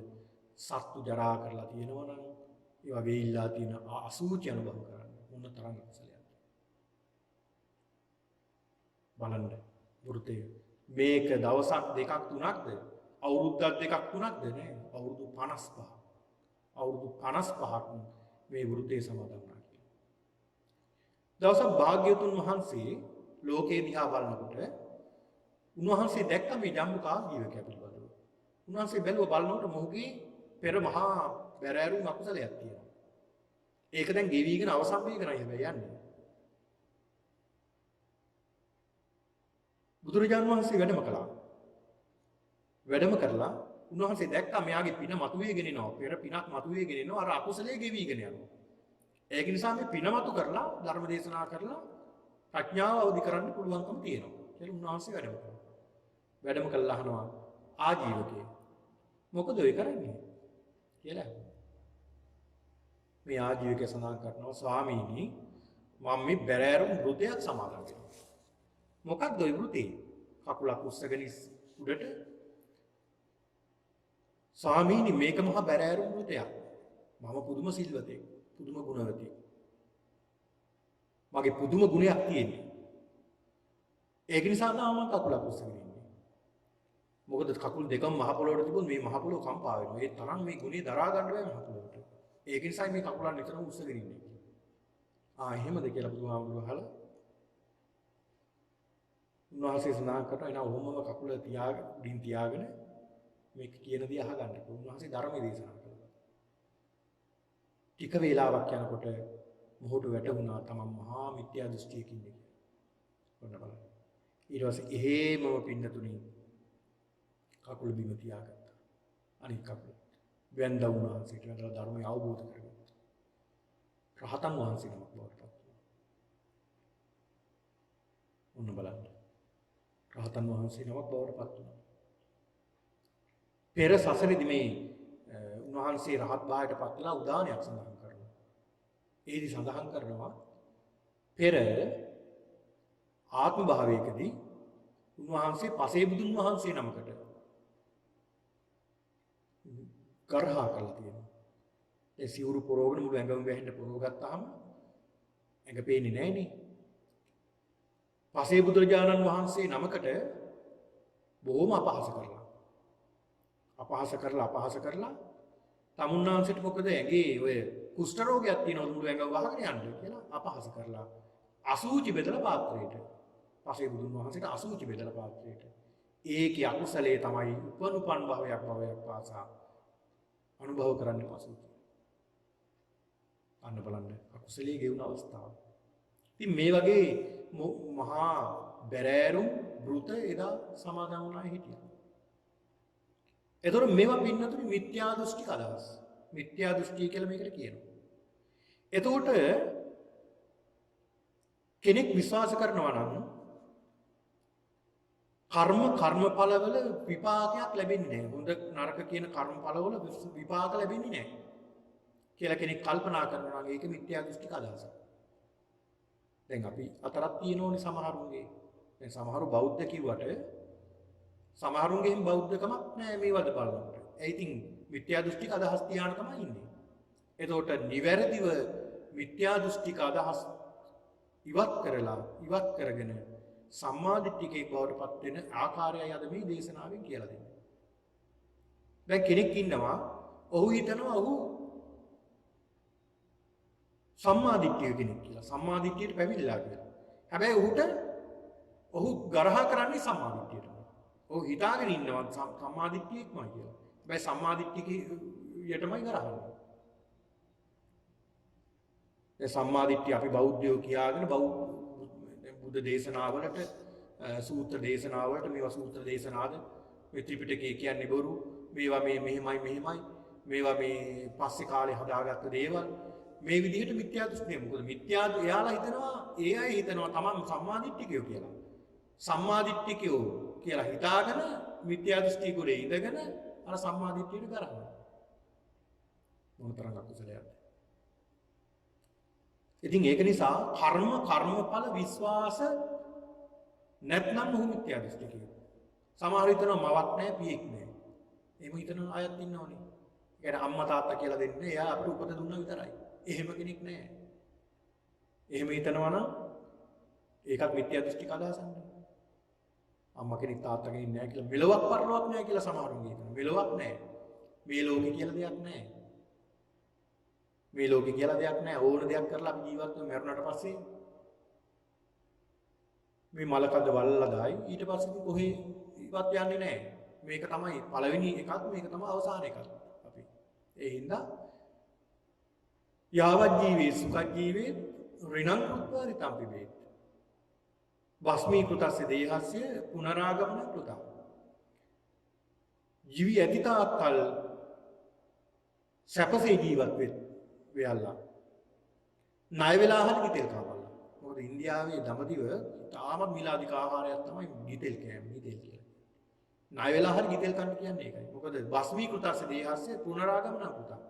සත්තු ජරා කරලා තියෙනවා නම් ඒ වගේ ඉල්ලා තියෙන අසුචි අනුභව කරන්න මොන තරම් අකුසලයක්ද බලන්න වෘතේ මේක දවසක් දෙකක් තුනක්ද අවුරුද්දක් දෙකක් තුනක්ද නෑ අවුරුදු 55 අවුරුදු 55ක් මේ වෘතේ සමාදන් වුණා කියලා. දවසක් භාග්‍යවතුන් වහන්සේ ලෝකේ දිහා බලනකොට උන්වහන්සේ දැක්ක මේ ජම්බුක ආජීවකයා පිළිබඳව. උන්වහන්සේ බැලුව බලනකොට මොහුගේ පෙර මහා බැරෑරුම් අකුසලයක් තියෙනවා. ඒක දැන් ගෙවිගෙන අවසන් වෙගෙන යන්නේ. බුදුරජාණන් වහන්සේ වැඩම කළා. වැඩම කරලා උන්වහන්සේ දැක්කා මෙයාගේ පින මතුවේගෙන එනවා. පෙර පිනක් මතුවේගෙන එනවා. අර අකුසලයේ ගෙවිගෙන යනවා. ඒක නිසා මේ පින මතු කරලා ධර්ම දේශනා කරලා ප්‍රඥාව අවදි කරන්න පුළුවන්කම තියෙනවා. කියලා උන්වහන්සේ වැඩම කළා. වැඩම කළා අහනවා ආජීවකේ මොකද ඔය කරන්නේ කියලා. මේ ආජීවකේ සඳහන් කරනවා ස්වාමීනි මම මේ බැරෑරුම් වෘතයක් සමාදන් වෙනවා. මොකක්ද ඔය වෘතේ? කකුලක් උස්සගෙන උඩට ස්වාමීනි මේක මහා බැරෑරුම් වෘතයක්. මම පුදුම සිල්වතෙක්, පුදුම ගුණවතෙක්. මගේ පුදුම ගුණයක් තියෙන්නේ. ඒක නිසා තමයි මම කකුලක් උස්සගෙන ඉන්නේ. මොකද කකුල් දෙකම මහ පොළොවට තිබුණ මේ මහ පොළොව කම්පා වෙනවා. ඒ තරම් මේ ගුණේ දරා ගන්න බෑ මහ පොළොවට. ඒක නිසා මේ කකුලන් නිතරම උස්සගෙන ඉන්නේ. එහෙමද කියලා බුදුහාමුදුරුවෝ අහලා උන්වහන්සේ සඳහන් කරනවා එනවා ඔහොමම කකුල තියාගෙන මේක කියන දේ අහගන්න. උන්වහන්සේ ධර්මයේ දේශනා කළා. ටික වේලාවක් යනකොට මොහොත වැටුණා තමන් මහා මිත්‍යා දෘෂ්ටියකින් ඉන්නේ කියලා. ඔන්න බලන්න. ඊට පස්සේ එහෙමම පින්නතුණි කකුල බිම තියාගත්තා. අනිත් කකුල වැඳ උන්වහන්සේට වැඳලා ධර්මය අවබෝධ කරගත්තා. රහතන් වහන්සේ නමක් බවට පත් වුණා. ඔන්න බලන්න. රහතන් වහන්සේ නමක් බවට පත් වුණා. පෙර සසරෙදි මේ උන්වහන්සේ රහත් භාවයට පත් වෙලා උදානයක් සඳහන් කරනවා. ඒදි සඳහන් කරනවා පෙර ආත්ම භාවයකදී උන්වහන්සේ පසේ බුදුන් වහන්සේ නමකට කරහා කළා තියෙනවා. ඒ සිවුරු පොරවගෙන මුළු ඇඟම වැහෙන්න පොරව ගත්තාම ඇඟ පේන්නේ නැහනේ. පසේ බුදුරජාණන් වහන්සේ නමකට බොහොම අපහාස කරලා තමුන්නාන්සේට මොකද ඇඟේ ඔය කුෂ්ඨ රෝගයක් තියෙනවා මුළු ඇඟම වහගෙන යන්න කියලා අපහාස කරලා අසූචි බෙදලා පාත්‍රයට පසේ බුදුන් වහන්සේට අසූචි බෙදලා පාත්‍රයට ඒකේ අකුසලයේ තමයි උපනුපන් භවයක් පාසා අනුභව කරන්න පසුයි. අන්න බලන්න අකුසලයේ ගෙවුන අවස්ථාව. ඉතින් මේ වගේ මහා බැරෑරුම් වෘත එදා සමාදන් වුණා හිටියා. එතකොට මේවා පින්නතුනි මිත්‍යා දෘෂ්ටික අදහස්. මිත්‍යා දෘෂ්ටි කියලා මේකට කියනවා. එතකොට කෙනෙක් විශ්වාස කරනවා නම් කර්මඵලවල විපාකයක් ලැබෙන්නේ නැහැ. හොඳ නරක කියන කර්මඵලවල විපාක ලැබෙන්නේ නැහැ. කියලා කෙනෙක් කල්පනා කරනවා නම් ඒක මිත්‍යා දෘෂ්ටික අදහසක්. දැන් අපි අතරක් තියෙනෝනේ සමහරුන්ගේ. දැන් සමහරු බෞද්ධ කිව්වට සමහරුන්ගෙන් බෞද්ධකමක් නැහැ මේ වද බලනකොට. ඒ ඉතින් මිත්‍යා දෘෂ්ටික අදහස් තියාන තමයි ඉන්නේ. එතකොට නිවැරදිව මිත්‍යා දෘෂ්ටික අදහස් ඉවත් කරගෙන සම්මාදිට්ඨිකේ බවට පත් වෙන ආකාරයයි අද මේ දේශනාවෙන් කියලා දෙන්නේ. දැන් කෙනෙක් ඉන්නවා ඔහු හිතනවා ඔහු සම්මාදිට්ඨිය කෙනෙක් කියලා. සම්මාදිට්ඨියට පැමිණිලා කියලා. හැබැයි ඔහු ගරහා කරන්නේ සම්මාදිට්ඨියට. ඔහු හිතාගෙන ඉන්නවා සම්මාදිට්ඨියක්මයි කියලා. හැබැයි සම්මාදිට්ඨියටමයි ගරහන්නේ. ඒ සම්මාදිට්ඨිය අපි බෞද්ධයෝ කියාගෙන බුද්ධ දේශනාවලට සූත්‍ර දේශනාවලට මේවා සූත්‍ර දේශනාද මේ ත්‍රිපිටකය කියන්නේ බොරු මේවා මෙහෙමයි මේවා මේ පස්සේ කාලේ හදාගත්ත දේවල් මේ විදිහට මිත්‍යා දෘෂ්ටිය. මොකද එයාලා හිතනවා ඒ අය හිතනවා තමන් සම්මාදිට්ඨිකයෝ කියලා. සම්මාදිට්ඨිකයෝ කියලා හිතාගෙන මිත්‍යා දෘෂ්ටි කුලේ ඉඳගෙන අර සම්මාදිට්ඨියට කරනවා. මොනතරම් අකුසලයක්ද. ඉතින් ඒක නිසා කර්මඵල විශ්වාස නැත්නම් ඔහු මිත්‍යා දෘෂ්ටිකයෝ. සමහර හිතනවා මවක් නැහැ පියෙක් නැහැ. එහෙම හිතන අයත් ඉන්නවනේ. ඒ කියන්නේ අම්මා තාත්තා කියලා දෙන්නේ එයා අපිට උපත දුන්නා විතරයි. එහෙම කෙනෙක් නැහැ. එහෙම හිතනවා නම් ඒකත් මිත්‍යා දෘෂ්ටික අදහසක් නේ. අම්මා කෙනෙක් තාත්තා කෙනෙක් නැහැ කියලා මෙලොවක් පරලොවක් නැහැ කියලා සමහරුන් කියනවා. මෙලොවක් නැහැ. මේ ලෝකේ කියලා දෙයක් නැහැ. මේ ලෝකේ කියලා දෙයක් නැහැ. ඕන දෙයක් කරලා අපි ජීවත් වෙමු මරුණාට පස්සේ මේ මලකඳ වල්ලා දායි ඊට පස්සේ ඉතින් කොහේ ඉවත් යන්නේ නැහැ. මේක තමයි පළවෙනි එකක් මේක තමයි අවසාන එකක් අපි. ඒ හින්දා යාවත් ජීවේ සුඛ ජීවේ ඍණං කෘත්වා රිතං පිබේත්. භස්මී කෘතස්ස දේහස්ය පුනරාගමන කෘතං. ජීවි ඇතිතාකල් සැපසේ ජීවත් වෙයල්ලා. ණය වෙලා හරි ගිතෙල් කාපල්ලා. මොකද ඉන්දියාවේ දඹදිව තාමත් මිලාදික ආහාරයක් තමයි ගිතෙල් කියලා. ණය වෙලා හරි ගිතෙල් කන්න කියන්නේ ඒකයි. මොකද භස්මී කෘතස්ස දේහස්ය පුනරාගමන කෘතං.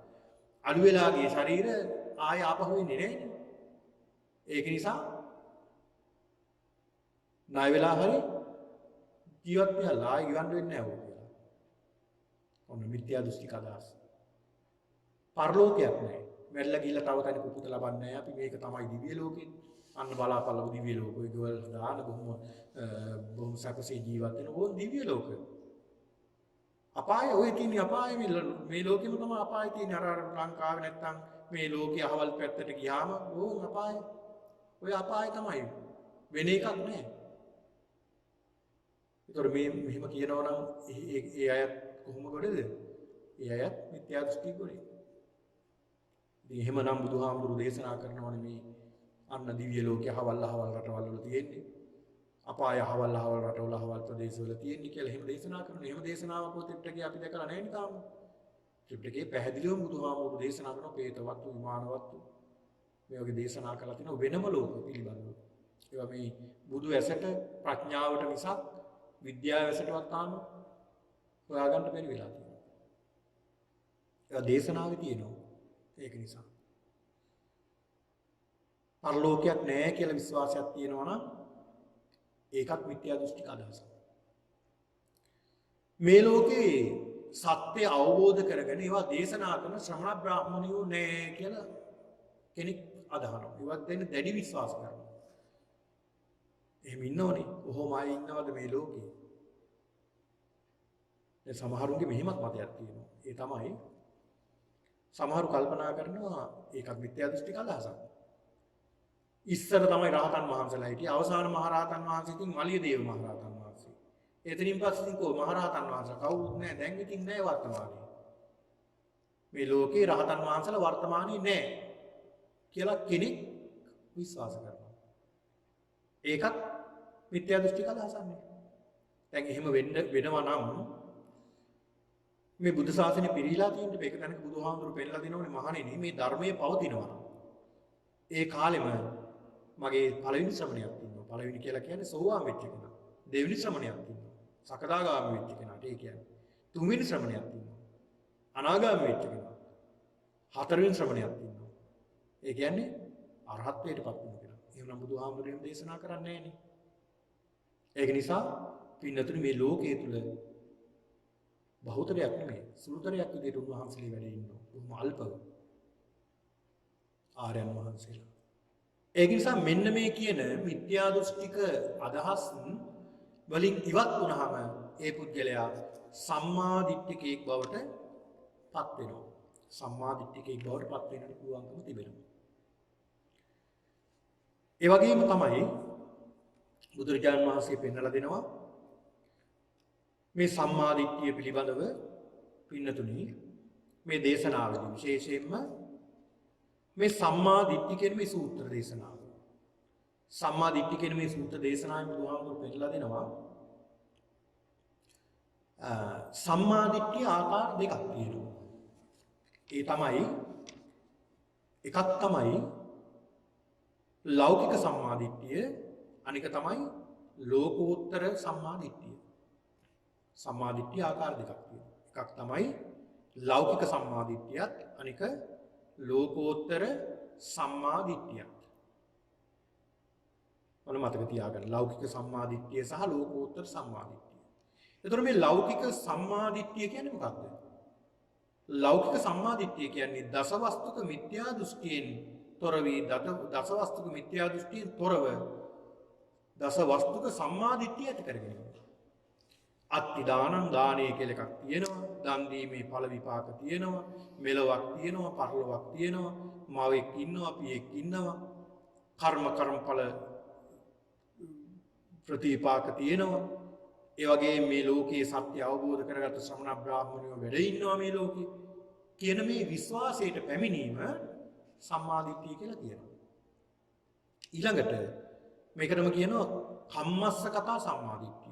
අඩු වෙලාගේ ශරීර ආය ආපහු වෙන්නේ නැහැ. ඒක නිසා ණය වෙලා හරි ජීවත් වෙලා ආය ගිවන්න වෙන්නේ නැහැ ඕක කියලා. ඔන්න මිත්‍යා දෘෂ්ටික අදහස්. පරලෝකයක් නැහැ. මැරිලා ගිහිල්ලා තව තැනක උපත ලබන්නේ නැහැ. අපි මේක තමයි දිව්‍ය ලෝකෙ. අන්න බලාපල්ලව දිව්‍ය ලෝකෙ ගවල් දාන බොහොම සැපසේ ජීවත් වෙන ඕන දිව්‍ය ලෝකෙ. අපාය ඔය තියෙන අපාය මේ ලෝකෙම තමයි අපාය තියෙන. අර ලංකාවේ නැත්තම් මේ ලෝකයේ අහවල් පැත්තට ගියාම ඕන අපාය. ඔය අපාය තමයි. වෙන එකක් නැහැ. ඒතර මේ මෙහෙම කියනවා නම් ඒ අයත් කොහොම ගොඩද? ඒ අයත් මිත්‍යා දෘෂ්ටි ගොඩේ. ඉතින් එහෙමනම් බුදුහාමුදුරු දේශනා කරනවානේ මේ අන්න දිව්‍ය ලෝකයේ අහවල් රටවල් වල තියෙන්නේ. අපාය අහවල් රටවල අහවල් ප්‍රදේශවල තියෙන්නේ කියලා එහෙම දේශනා කරනවා. එහෙම දේශනාවක් ත්‍රිපිටකයේ අපි දැකලා නැහැ නේ තාම. ත්‍රිපිටකයේ පැහැදිලිවම බුදුහාමුදුරු දේශනා කරනවා പ്രേතවත්තු විමානවත්තු මේ වගේ දේශනා කරලා තිනවා වෙනම ලෝක පිළිබඳව. ඒවා මේ බුදු ඇසට ප්‍රඥාවට මිසක් විද්‍යාව ඇසටවත් තාම හොයාගන්න බැරි වෙලා තියෙනවා. ඒවා දේශනාවේ තියෙනවා. ඒක නිසා පරලෝකයක් නැහැ කියලා විශ්වාසයක් තියෙනවා නම් ඒකත් මිත්‍යා දෘෂ්ටික අදහසක්. මේ ලෝකේ සත්‍ය අවබෝධ කරගෙන ඒවා දේශනා කරන ශ්‍රමණ බ්‍රාහ්මණයෝ නැහැ කියලා කෙනෙක් අදහනවා. ඒවත් දෙන්න දැඩි විශ්වාස කරනවා. එහෙම ඉන්නවනේ. කොහොම අය ඉන්නවද මේ ලෝකේ? ඒ සමහරුන්ගේ මෙහෙමත් මතයක් තියෙනවා. ඒ තමයි සමහරු කල්පනා කරනවා ඒකත් මිත්‍යා දෘෂ්ටික අදහසක්. ඉස්සර තමයි රහතන් වහන්සේලා හිටියේ. අවසාන මහරහතන් වහන්සේ ඉතින් මලියදේව මහරහතන් වහන්සේ. එතනින් පස්සේ ඉතින් කො මහරහතන් වහන්සේලා කවුරුත් නැහැ. දැන් ඉතින් නැහැ වර්තමානයේ. මේ ලෝකේ රහතන් වහන්සේලා වර්තමානයේ නැහැ කියලා කෙනෙක් විශ්වාස කරනවා. ඒකත් මිත්‍යා දෘෂ්ටික අදහසක් නේ. දැන් එහෙම වෙනවා නම් මේ බුදු සාසනේ පිරීලා තියෙන මේක දැනක බුදුහාමුදුරු පෙන්නලා දෙනවනේ මහණෙනි මේ ධර්මයේ පවතිනවා. ඒ කාලෙම මගේ පළවෙනි ශ්‍රමණයක් ඉන්නවා. පළවෙනි කියලා කියන්නේ සෝවාන් වෙච්ච කෙනා. දෙවෙනි ශ්‍රමණයක් ඉන්නවා. සකදාගාමී වෙච්ච කෙනාට ඒ කියන්නේ. තුන්වෙනි ශ්‍රමණයක් ඉන්නවා. අනාගාමී වෙච්ච කෙනා. හතරවෙනි ශ්‍රමණයක් ඉන්නවා. ඒ කියන්නේ අරහත්ත්වයටපත් වෙන කෙනා. එහෙනම් බුදුහාමුදුරුවෝ දේශනා කරන්නේ නැහනේ. ඒක නිසා පින්නතුනි මේ ලෝකයේ තුල බහුතරයක් නෙමෙයි සුළුතරයක් විදිහට උන්වහන්සේලා වැඩ ඉන්නවා. බොහොම අල්පව. ආර්යයන් වහන්සේලා. ඒක නිසා මෙන්න මේ කියන මිත්‍යා දෘෂ්ටික අදහස් වලින් ඉවත් වුණාම ඒ පුද්ගලයා සම්මා දිට්ඨිකයෙක් බවට පත් වෙනවා. සම්මා දිට්ඨිකයෙක් බවට පත් වෙන්නට පුළුවන්කම තිබෙනවා. ඒ වගේම තමයි බුදුරජාණන් වහන්සේ පෙන්වලා දෙනවා මේ සම්මා දිට්ඨිය පිළිබඳව පින්නතුනි මේ දේශනාවේදී විශේෂයෙන්ම මේ සම්මා දිට්ඨි කියන මේ සූත්‍ර දේශනාව. සම්මා දිට්ඨි කියන මේ සූත්‍ර දේශනාවේ බුදුහාමුදුරුවෝ පෙන්නලා දෙනවා සම්මා දිට්ඨිය ආකාර දෙකක් තියෙනවා. ඒ තමයි එකක් තමයි ලෞකික සම්මා දිට්ඨිය, අනික තමයි ලෝකෝත්තර සම්මා දිට්ඨිය. සම්මා දිට්ඨිය ආකාර දෙකක් තියෙනවා. එකක් තමයි ලෞකික සම්මා දිට්ඨියත්, අනික ලෝකෝත්තර සම්මා දිට්ඨියත්. ඔන්න මතක තියාගන්න ලෞකික සම්මා දිට්ඨිය සහ ලෝකෝත්තර සම්මා දිට්ඨිය. එතකොට මේ ලෞකික සම්මා දිට්ඨිය කියන්නේ මොකක්ද? ලෞකික සම්මා දිට්ඨිය කියන්නේ දසවස්තුක මිත්‍යා දෘෂ්ටියෙන් තොර වී දසවස්තුක මිත්‍යා දෘෂ්ටියෙන් තොරව දසවස්තුක සම්මා දිට්ඨිය ඇති කරගෙන ඉන්නවා. අත්ති දානං දානය කියලා එකක් තියෙනවා. දන් දීමේ ඵල විපාක තියෙනවා. මෙලොවක් තියෙනවා, පරලොවක් තියෙනවා. මවෙක් ඉන්නවා, පියෙක් ඉන්නවා. කර්මඵල ප්‍රතිපාක තියෙනවා. ඒ වගේ මේ ලෝකයේ සත්‍ය අවබෝධ කරගත්ත ශ්‍රමණ බ්‍රාහ්මණයෝ වැඩ ඉන්නවා මේ ලෝකේ. කියන මේ විශ්වාසයට පැමිණීම සම්මා දිට්ඨිය කියලා කියනවා. ඊළඟට මේකටම කියනවා කම්මස්ස කතා සම්මා දිට්ඨිය.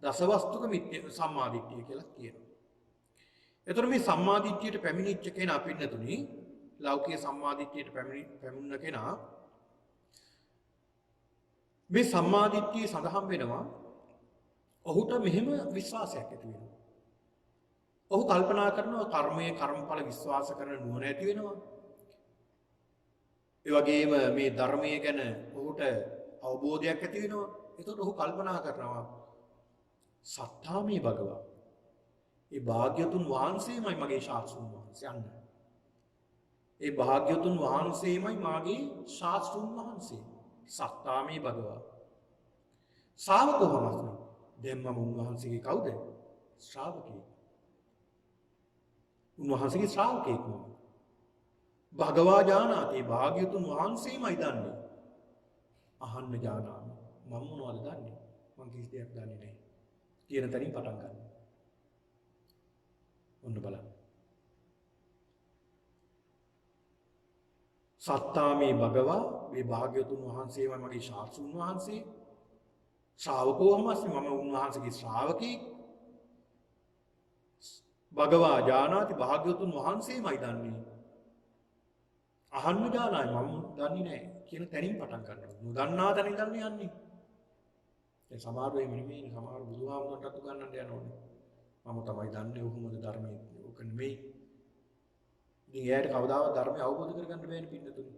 දසවස්තුක මිත්‍ය සම්මා දිට්ඨිය කියලා කියනවා. එතකොට මේ සම්මා දිට්ඨියට පැමිණිච්ච කෙනා පින්නතුනි ලෞකික සම්මා දිට්ඨියට පැමිණුණ කෙනා මේ සම්මා දිට්ඨිය සඳහන් වෙනවා ඔහුට මෙහෙම විශ්වාසයක් ඇති වෙනවා. ඔහු කල්පනා කරනවා කර්මයේ කර්මඵල විශ්වාස කරන නුවණ ඇති වෙනවා. ඒ වගේම මේ ධර්මයේ ගැන ඔහුට අවබෝධයක් ඇති වෙනවා. එතකොට ඔහු කල්පනා කරනවා සත්තාමේ භගවා. ඒ භාග්‍යතුන් වහන්සේමයි මගේ ශාස්ත්‍රුන් වහන්සේ අන්න. ඒ භාග්‍යතුන් වහන්සේමයි මාගේ ශාස්ත්‍රුන් වහන්සේ. සත්තාමේ භගවා. ශ්‍රාවකවමස්මි. දැන් මම උන්වහන්සේගේ කවුද? ශ්‍රාවකයෙක්. උන්වහන්සේගේ ශ්‍රාවකයෙක් මම. භගවා ජානාති භාග්‍යතුන් වහන්සේමයි දන්නේ. අහන්න ජානාමි. මම මොනවද දන්නේ? මම කිසි දෙයක් දන්නේ නැහැ. කියන තැනින් පටන් ගන්න. ඔන්න බලන්න. සත්තාමේ භගවා මේ භාග්‍යතුන් වහන්සේමයි මගේ ශාස්ත්‍රුන් වහන්සේ. ශ්‍රාවකෝහමස්මි මම උන්වහන්සේගේ ශ්‍රාවකෙක්. භගවා ජානාති භාග්‍යතුන් වහන්සේමයි දන්නේ. අහන්න ජානායි මම දන්නේ නැහැ කියන තැනින් පටන් ගන්නවා. නොදන්නා තැනින් දන්නේ යන්නේ. ඒ සමහර වෙයි නෙමෙයි සමහර බුදුහාමුදුරන්ටත් උගන්වන්න යනෝනේ. මම තමයි දන්නේ කොහොමද ධර්මයේ ඕක නෙමෙයි. ඉතින් එයාට කවදාවත් ධර්මය අවබෝධ කරගන්න බෑනේ පින්නතුනි.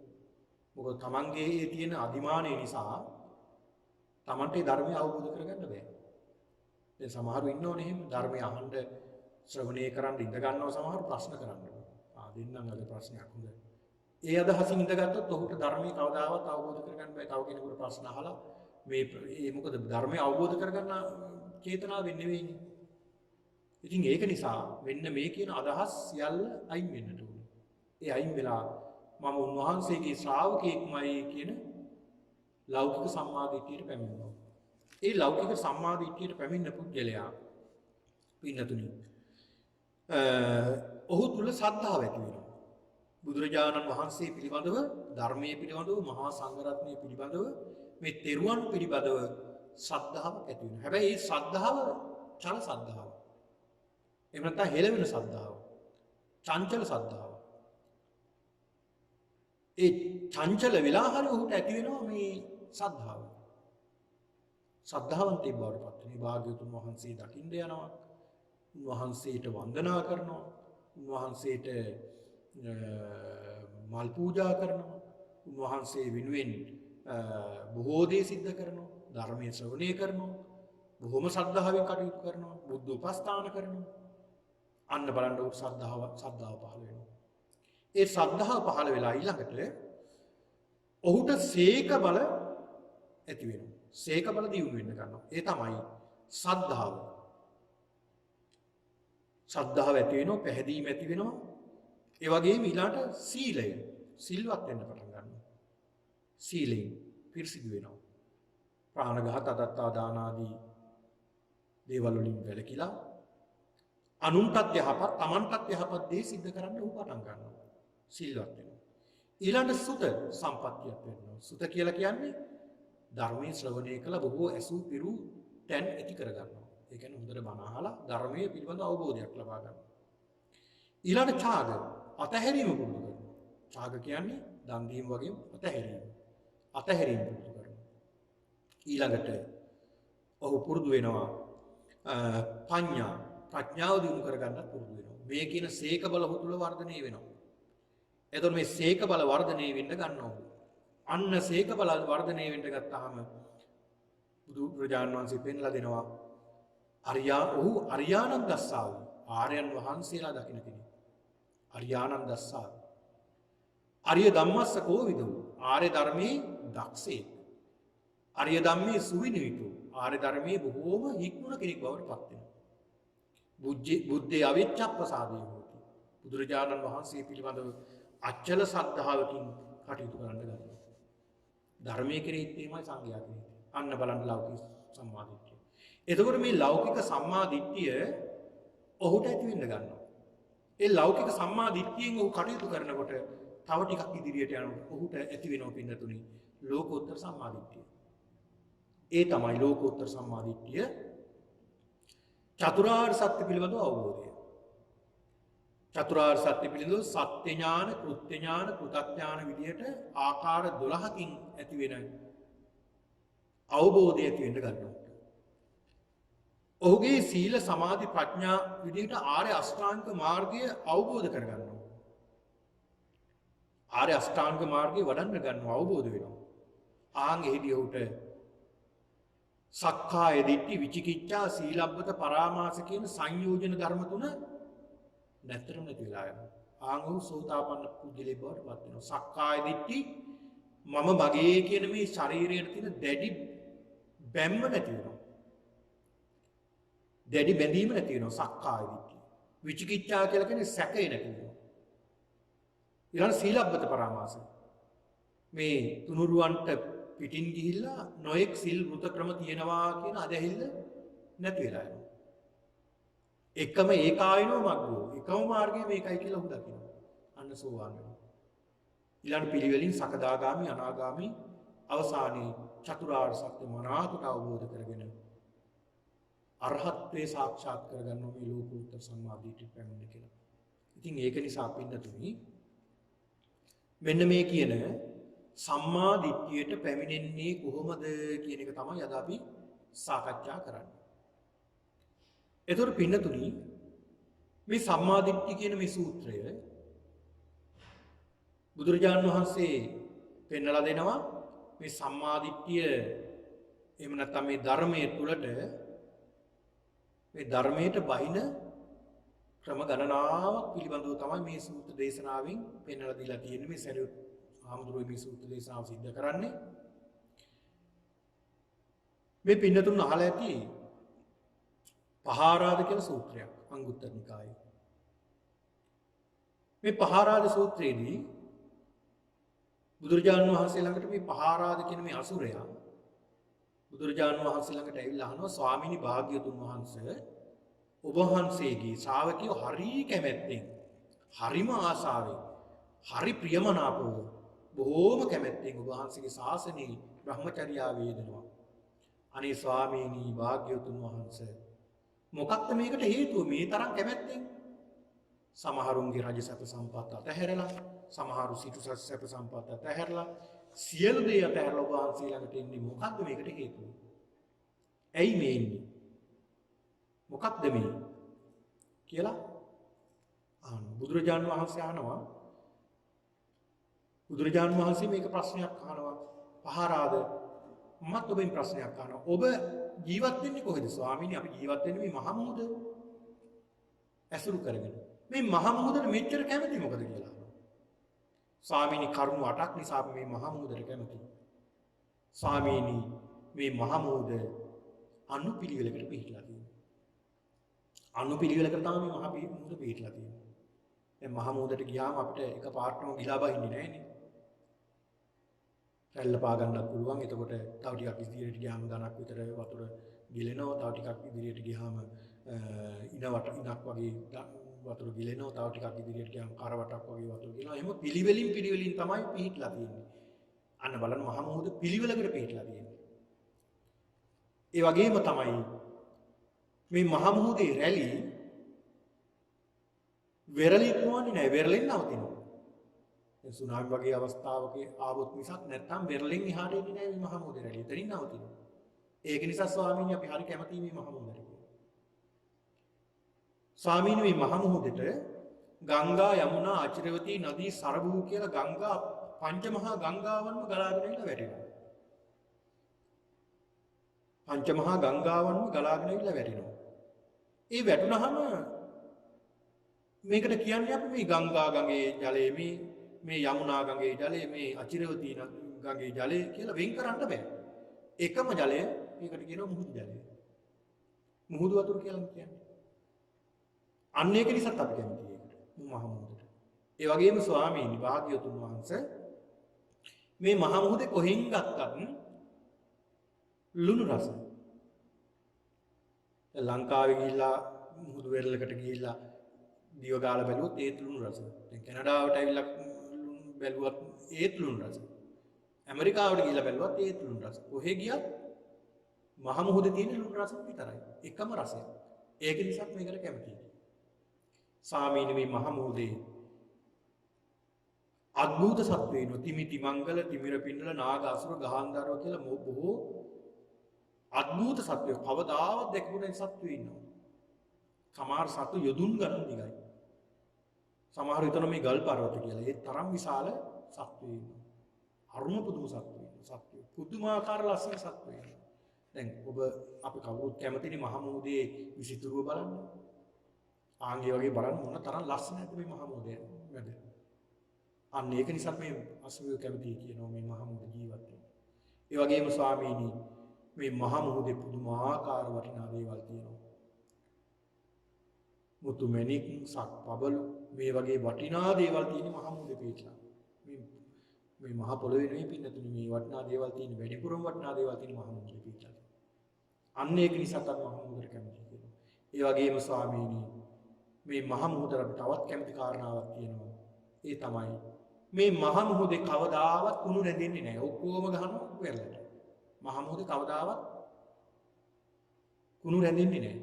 මොකද තමන්ගේ තියෙන අදිමානය නිසා තමන්ට ධර්මය අවබෝධ කරගන්න බෑ. දැන් සමහරු ඉන්නෝනේ එහෙම ධර්මය අහන්න ශ්‍රවණය කරන් ඉඳ ගන්නවා සමහර ප්‍රශ්න කරන්නේ. දෙන්නම් අද ප්‍රශ්නයක් හොඳයි. ඒ අදහසින් ඉඳගත්තොත් ඔහුට ධර්මයේ කවදාවත් අවබෝධ කරගන්න බෑ. තව කෙනෙකුට ප්‍රශ්න අහලා මේ මොකද ධර්මය අවබෝධ කරගන්න චේතනාවෙන් නෙවෙයිනේ. ඉතින් ඒක නිසා මෙන්න මේ කියන අදහස් සියල්ල අයින් වෙන්නට ඕනේ. ඒ අයින් වෙලා මම උන්වහන්සේගේ ශ්‍රාවකෙක්මයි කියන ලෞකික සම්මාදිට්ඨියට පැමිණෙනවා. ඒ ලෞකික සම්මාදිට්ඨියට පැමිණෙන පුද්ගලයා පින්නතුනි ඔහු තුල ශ්‍රද්ධාව ඇති වෙනවා. බුදුරජාණන් වහන්සේ පිළිබඳව, ධර්මයේ පිළිබඳව, මහා සංඝරත්නය පිළිබඳව, මේ තෙරුවන් පිළිබඳව ශ්‍රද්ධාවක් ඇති වෙනවා. හැබැයි මේ ශ්‍රද්ධාව චල ශ්‍රද්ධාව. එහෙම නැත්නම් හෙළවෙන ශ්‍රද්ධාව. චංචල ශ්‍රද්ධාව. ඒ චංචල වෙලා හරි ඔහුට ඇති වෙනවා මේ සද්ධාව. සද්ධාවන්තයෙක් බවට පත් වෙනවා. භාග්‍යවතුන් වහන්සේ දකින්න යනවා. උන්වහන්සේට වන්දනා කරනවා. උන්වහන්සේට මල් පූජා කරනවා. උන්වහන්සේ වෙනුවෙන් බොහෝ දේ සිද්ධ කරනවා. ධර්මයේ ශ්‍රවණය කරනවා. බොහොම ශ්‍රද්ධාවෙන් කටයුතු කරනවා. බුද්ධ උපස්ථාන කරනවා. අන්න බලන්න උත් ශ්‍රද්ධාව පහළ වෙනවා. ඒ ශ්‍රද්ධාව පහළ වෙලා ඊළඟට ඔහුට සීක බල ඇති වෙනවා. සීක බල දියුණු වෙන්න ගන්නවා. ඒ තමයි ශ්‍රද්ධාව. ශ්‍රද්ධාව ඇති වෙනවා, පැහැදීම ඇති වෙනවා. ඒ වගේම ඊළාට සීලය, සිල්වත් වෙන්න පටන් ගන්නවා. සීලයෙන් පිරිසිදු වෙනවා. ප්‍රාණඝාත, අදත්තා දාන ආදී දේවල් වලින් වැළකීලා අනුන්ටත් යහපත්, තමන්ටත් යහපත් දේ සිද්ධ කරන්න උ පටන් ගන්නවා. සිල්වත් වෙනවා. ඊළඟ සුත සම්පත්තියක් වෙනවා. සුත කියලා කියන්නේ ධර්මයේ ශ්‍රවණය කළ බොහෝ ඇසූ පිරු තැන් ඇති කර ගන්නවා. ඒ කියන්නේ හොඳට බණ අහලා ධර්මයේ පිළිබඳ අවබෝධයක් ලබා ගන්නවා. ඊළඟ ඡාග අතහැරීම පුරුදු කරනවා. ඡාග කියන්නේ දන් දීම වගේම අතහැරීම පුරුදු කරනවා. ඊළඟට ඔහු පුරුදු වෙනවා ප්‍රඥාව දිනු කරගන්නත් පුරුදු වෙනවා. මේ කියන සීක බල ඔහු තුල වර්ධනය වෙනවා. එතකොට මේ සීක බල වර්ධනය වෙන්න ගන්නවා. අන්න සීක බල වර්ධනය වෙන්න ගත්තාම බුදු ප්‍රජාන් වහන්සේ පෙන්ලා දෙනවා ඔහු අරියානන් දස්සාව. ආර්යයන් වහන්සේලා දකින්න කෙනෙක්. අරියානන් දස්සාව. ආර්ය ධම්මස්ස කෝවිදෝ. ආර්ය ධර්මයේ දක්ෂේ. ආර්ය ධම්මේ සුවිනිවිතු. ආර්ය ධර්මයේ බොහෝම හික්මුණ කෙනෙක් බවට පත් වෙනවා. බුද්ධේ අවිච්ඡප්පසාදේ හොති. බුදුරජාණන් වහන්සේ පිළිබඳව අචල ශ්‍රද්ධාවකින් කටයුතු කරන්න ගන්නවා. ධර්මයේ කෙරෙහිත් එහෙමයි සංඝයා කෙරෙහිත්. අන්න බලන්න ලෞකික සම්මාදිට්ඨිය. එතකොට මේ ලෞකික සම්මාදිට්ඨිය ඔහුට ඇති වෙන්න ගන්නවා. ඒ ලෞකික සම්මාදිට්ඨියෙන් ඔහු කටයුතු කරනකොට තව ටිකක් ඉදිරියට යනකොට ඔහුට ඇති වෙනව පින්නතුනි ලෝකෝත්තර සම්මාදිට්ඨිය. ඒ තමයි ලෝකෝත්තර සම්මාදිට්ඨිය. චතුරාර්ය සත්‍ය පිළිබඳව අවබෝධය. චතුරාර්ය සත්‍ය පිළිබඳව සත්‍ය ඥාන, කෘත්‍ය ඥාන, කෘතඥාන විදියට ආකාර 12කින් ඇති වෙන අවබෝධය ඇති වෙන්න ගන්නවා. ඔහුගේ සීල සමාධි ප්‍රඥා විදියට ආර්ය අෂ්ටාංග මාර්ගය අවබෝධ කරගන්නවා. ආර්ය අෂ්ටාංග මාර්ගය වඩන්න ගන්නවා, අවබෝධ වෙනවා. ආන් එහිදී ඔහුට සක්කාය දිට්ඨි, විචිකිච්ඡා, සීලබ්බත, පරාමාස කියන සංයෝජන ධර්ම තුන නැතරම නැති වෙලා යනවා. ආන් ඔහු සෝතාපන්න පුද්ගලයෙක් බවට පත් වෙනවා. සක්කාය දිට්ඨි මම මගේ කියන මේ ශරීරයේ තියෙන දැඩි බැම්ම නැති වෙනවා. දැඩි බැඳීම නැති වෙනවා සක්කාය දිට්ඨිය. විචිකිච්ඡා කියලා කියන්නේ සැකේ නැති වෙනවා. ඊළඟ සීලබ්බත පරාමාස. මේ තුනුරුවන්ට පිටින් ගිහිල්ලා නොඑක් සිල් වෘත ක්‍රම තියෙනවා කියන අදහිල්ල නැති වෙලා යනවා. එකම ඒකායනෝ මග්ගෝ. එකම මාර්ගය මේකයි කියලා ඔහු දකිනවා. අන්න සෝවාන් වෙනවා. ඊළඟ පිළිවෙලින් සකදාගාමි, අනාගාමි, අවසානයේ චතුරාර්ය සත්‍ය මනාකොට අවබෝධ කරගෙන අරහත්ත්වේ සාක්ෂාත් කරගන්න මේ ලෝකෝත්තර සම්මාදිට්ඨිය පැමිණෙන්න කියලා. ඉතින් ඒක නිසා පින්නතුනි මෙන්න මේ කියන සම්මාදිට්ඨියට පැමිණෙන්නේ කොහොමද කියන එක තමයි අද අපි සාකච්ඡා කරන්නේ. එතකොට පින්නතුනි මේ සම්මාදිට්ඨිය කියන මේ සූත්‍රය බුදුරජාණන් වහන්සේ පෙන්වලා දෙනවා මේ සම්මාදිට්ඨිය එහෙම නැත්නම් මේ ධර්මයේ තුලට මේ ධර්මයට බහින ක්‍රම ගණනාවක් පිළිබඳව තමයි මේ සූත්‍ර දේශනාවෙන් පෙන්වලා දීලා තියෙන්නේ. මේ සරියුත් හාමුදුරුවෝ මේ සූත්‍ර දේශනාව සිද්ධ කරන්නේ මේ පින්නතුන් අහලා ඇති පහාරාද කියන සූත්‍රයක් අංගුත්තර නිකායේ. මේ පහාරාද සූත්‍රයේදී බුදුරජාණන් වහන්සේ ළඟට මේ පහාරාද කියන මේ අසුරයා බුදුරජාණන් වහන්සේ ළඟට ඇවිල්ලා අහනවා ස්වාමීනි භාග්‍යවතුන් වහන්සේ ඔබ වහන්සේගේ ශ්‍රාවකයෝ හරි කැමැත්තෙන් හරිම ආසාවෙන් හරි ප්‍රියමනාපව බොහෝම කැමැත්තෙන් ඔබ වහන්සේගේ ශාසනයේ බ්‍රහ්මචර්යාව වේදනවා. අනේ ස්වාමීනි භාග්‍යවතුන් වහන්සේ මොකක්ද මේකට හේතුව? මේ තරම් කැමැත්තෙන් සමහරුන්ගේ රජසත සම්පත් අතහැරලා සමහරු සිටු සැප සම්පත් අතහැරලා සියලු දේ අතහැරලා ඔබ වහන්සේ ළඟට එන්නේ මොකක්ද මේකට හේතුව? ඇයි මේ එන්නේ? මොකක්ද මේ කියලා අහනවා. බුදුරජාණන් වහන්සේ අහනවා. බුදුරජාණන් වහන්සේ මේක ප්‍රශ්නයක් අහනවා. පහරාද මමත් ඔබෙන් ප්‍රශ්නයක් අහනවා. ඔබ ජීවත් වෙන්නේ කොහෙද ස්වාමීනි? අපි ජීවත් වෙන්නේ මේ මහා මුහුද ඇසුරු කරගෙන. මේ මහා මුහුදට මෙච්චර කැමති මොකද කියලා අහනවා. ස්වාමීනි කරුණු 8ක් නිසා අපි මේ මහා මුහුදට කැමතියි. ස්වාමීනි මේ මහා මුහුද අනුපිළිවෙලකට පිළිලා තියෙනවා. අනුපිළිවෙලකට තමයි මේ මහා මුහුද පිළිලා තියෙන්නේ. දැන් මහා මුහුදට ගියාම අපිට එකපාරටම ගිලා බහින්නේ නැහැනේ. රැල්ල පා ගන්නත් පුළුවන්. එතකොට තව ටිකක් ඉදිරියට ගියාම ධනක් විතර වතුර ගිලෙනවා. තව ටිකක් ඉදිරියට ගියාම ඉනක් වගේ වතුර ගිලෙනවා. තව ටිකක් ඉදිරියට ගියාම කරවටක් වගේ වතුර ගිලෙනවා. එහෙම පිළිවෙලින් තමයි පිහිටලා තියෙන්නේ. අන්න බලන්න මහා මුහුද පිළිවෙලකට පිහිටලා තියෙන්නේ. ඒ වගේම තමයි මේ මහා මුහුදේ රැලි වෙරළින් නොවන්නේ නැහැ. වෙරළින් නවතිනවා. දැන් සුනාමි වගේ අවස්ථාවක ආවොත් මිසක් නැත්තම් වෙරළින් එහාට එන්නේ නැහැ මේ මහා මුහුදේ රැලි. එතනින් නවතිනවා. ඒක නිසා ස්වාමීනි අපි හරි කැමතියි මේ මහා මුහුදට. ස්වාමීනි මේ මහා මුහුදට ගංගා යමුනා අචිරවතී නදී සරබූ කියලා ගංගා පංචමහා ගංගාවන්ම ගලාගෙන ඉන්න වැටෙනවා. පංචමහා ගංගාවන්ම ගලාගෙන ඉන්න වැටෙනවා. ඒ වැටුනහම මේකට කියන්නේ අපි මේ ගංගා ගඟේ ජලය මේ යමුනා ගඟේ ජලය මේ අචිරවතී ගඟේ ජලය කියලා වෙන් කරන්න බෑ. එකම ජලය මේකට කියනවා මුහුදු ජලය. මුහුදු වතුර කියලා කියන්නේ. අන්න ඒක නිසා අපි කැමති ඒකට. මහා මුහුදට. ඒ වගේම ස්වාමීනි භාග්‍යවතුන් වහන්සේ මේ මහා මුහුදේ කොහෙන් ගත්තත් ලුණු රස. ලංකාවේ ගිහිල්ලා මුහුදු වෙරළකට ගිහිල්ලා දිව ගාලා බැලුවොත් ඒත් ලුණු රස. දැන් කැනඩාවට ඇවිල්ලා බැලුවත් ඒත් ලුණු රස. ඇමරිකාවට ගිහිල්ලා බැලුවත් ඒත් ලුණු රස. කොහෙ ගියත් මහා මුහුදේ තියෙන ලුණු රස විතරයි. එකම රසයක්. ඒක නිසා මේකට කැමතියි. ස්වාමීනි මේ මහා මුහුදේ අද්භූත සත්වයින් තිමිති මංගල තිමිර පින්නල නාග අසුර ගහන්දරව කියලා බොහෝ අද්භූත සත්වයෝ කවදාවත් දැකපු නැති සත්වයෝ ඉන්නවා. සමහර සත්තු යොදුන් ගණන් දිගයි. සමහර විතර මේ ගල් පර්වත කියලා. ඒ තරම් විශාල සත්වයෝ ඉන්නවා. අරුම පුදුම සත්වයෝ. පුදුමාකාර ලස්සන සත්වයෝ. දැන් ඔබ අපි කවුරුත් කැමතිනේ මහා මුහුදේ විසිතුරුව බලන්න. ආන්ගේ වගේ බලන්න මොන තරම් ලස්සනද මේ මහා මුහුදේ වැඩ. අන්න ඒක නිසා මේ අසුවිය කැමති කියනවා මේ මහා මුහුද ජීවත් වෙන්න. ඒ වගේම ස්වාමීනි මේ මහා මුහුදේ පුදුමාකාර වටිනා දේවල් තියෙනවා. මුතු මැණික් සක්පබල මේ වගේ වටිනා දේවල් තියෙන මහා මුහුදේ පිටලා. මේ මහා පොළොවේ නෙවෙයි පින්නතුනි මේ වටිනා දේවල් තියෙන වැඩිපුරම වටිනා දේවල් තියෙන මහා මුහුදේ පිටලා. අන්න ඒක නිසා තමයි මහා මුහුදට කැමති කියනවා. ඒ වගේම ස්වාමීනි මේ මහා මුහුදට තවත් කැමති කාරණාවක් තියෙනවා. ඒ තමයි මේ මහා මුහුදේ කවදාවත් කුණු රැඳෙන්නේ නැහැ. ඔක්කොම ගහනවා වෙරළට. මහා මුහුදේ කවදාවත් කුණු රැඳෙන්නේ නැහැ.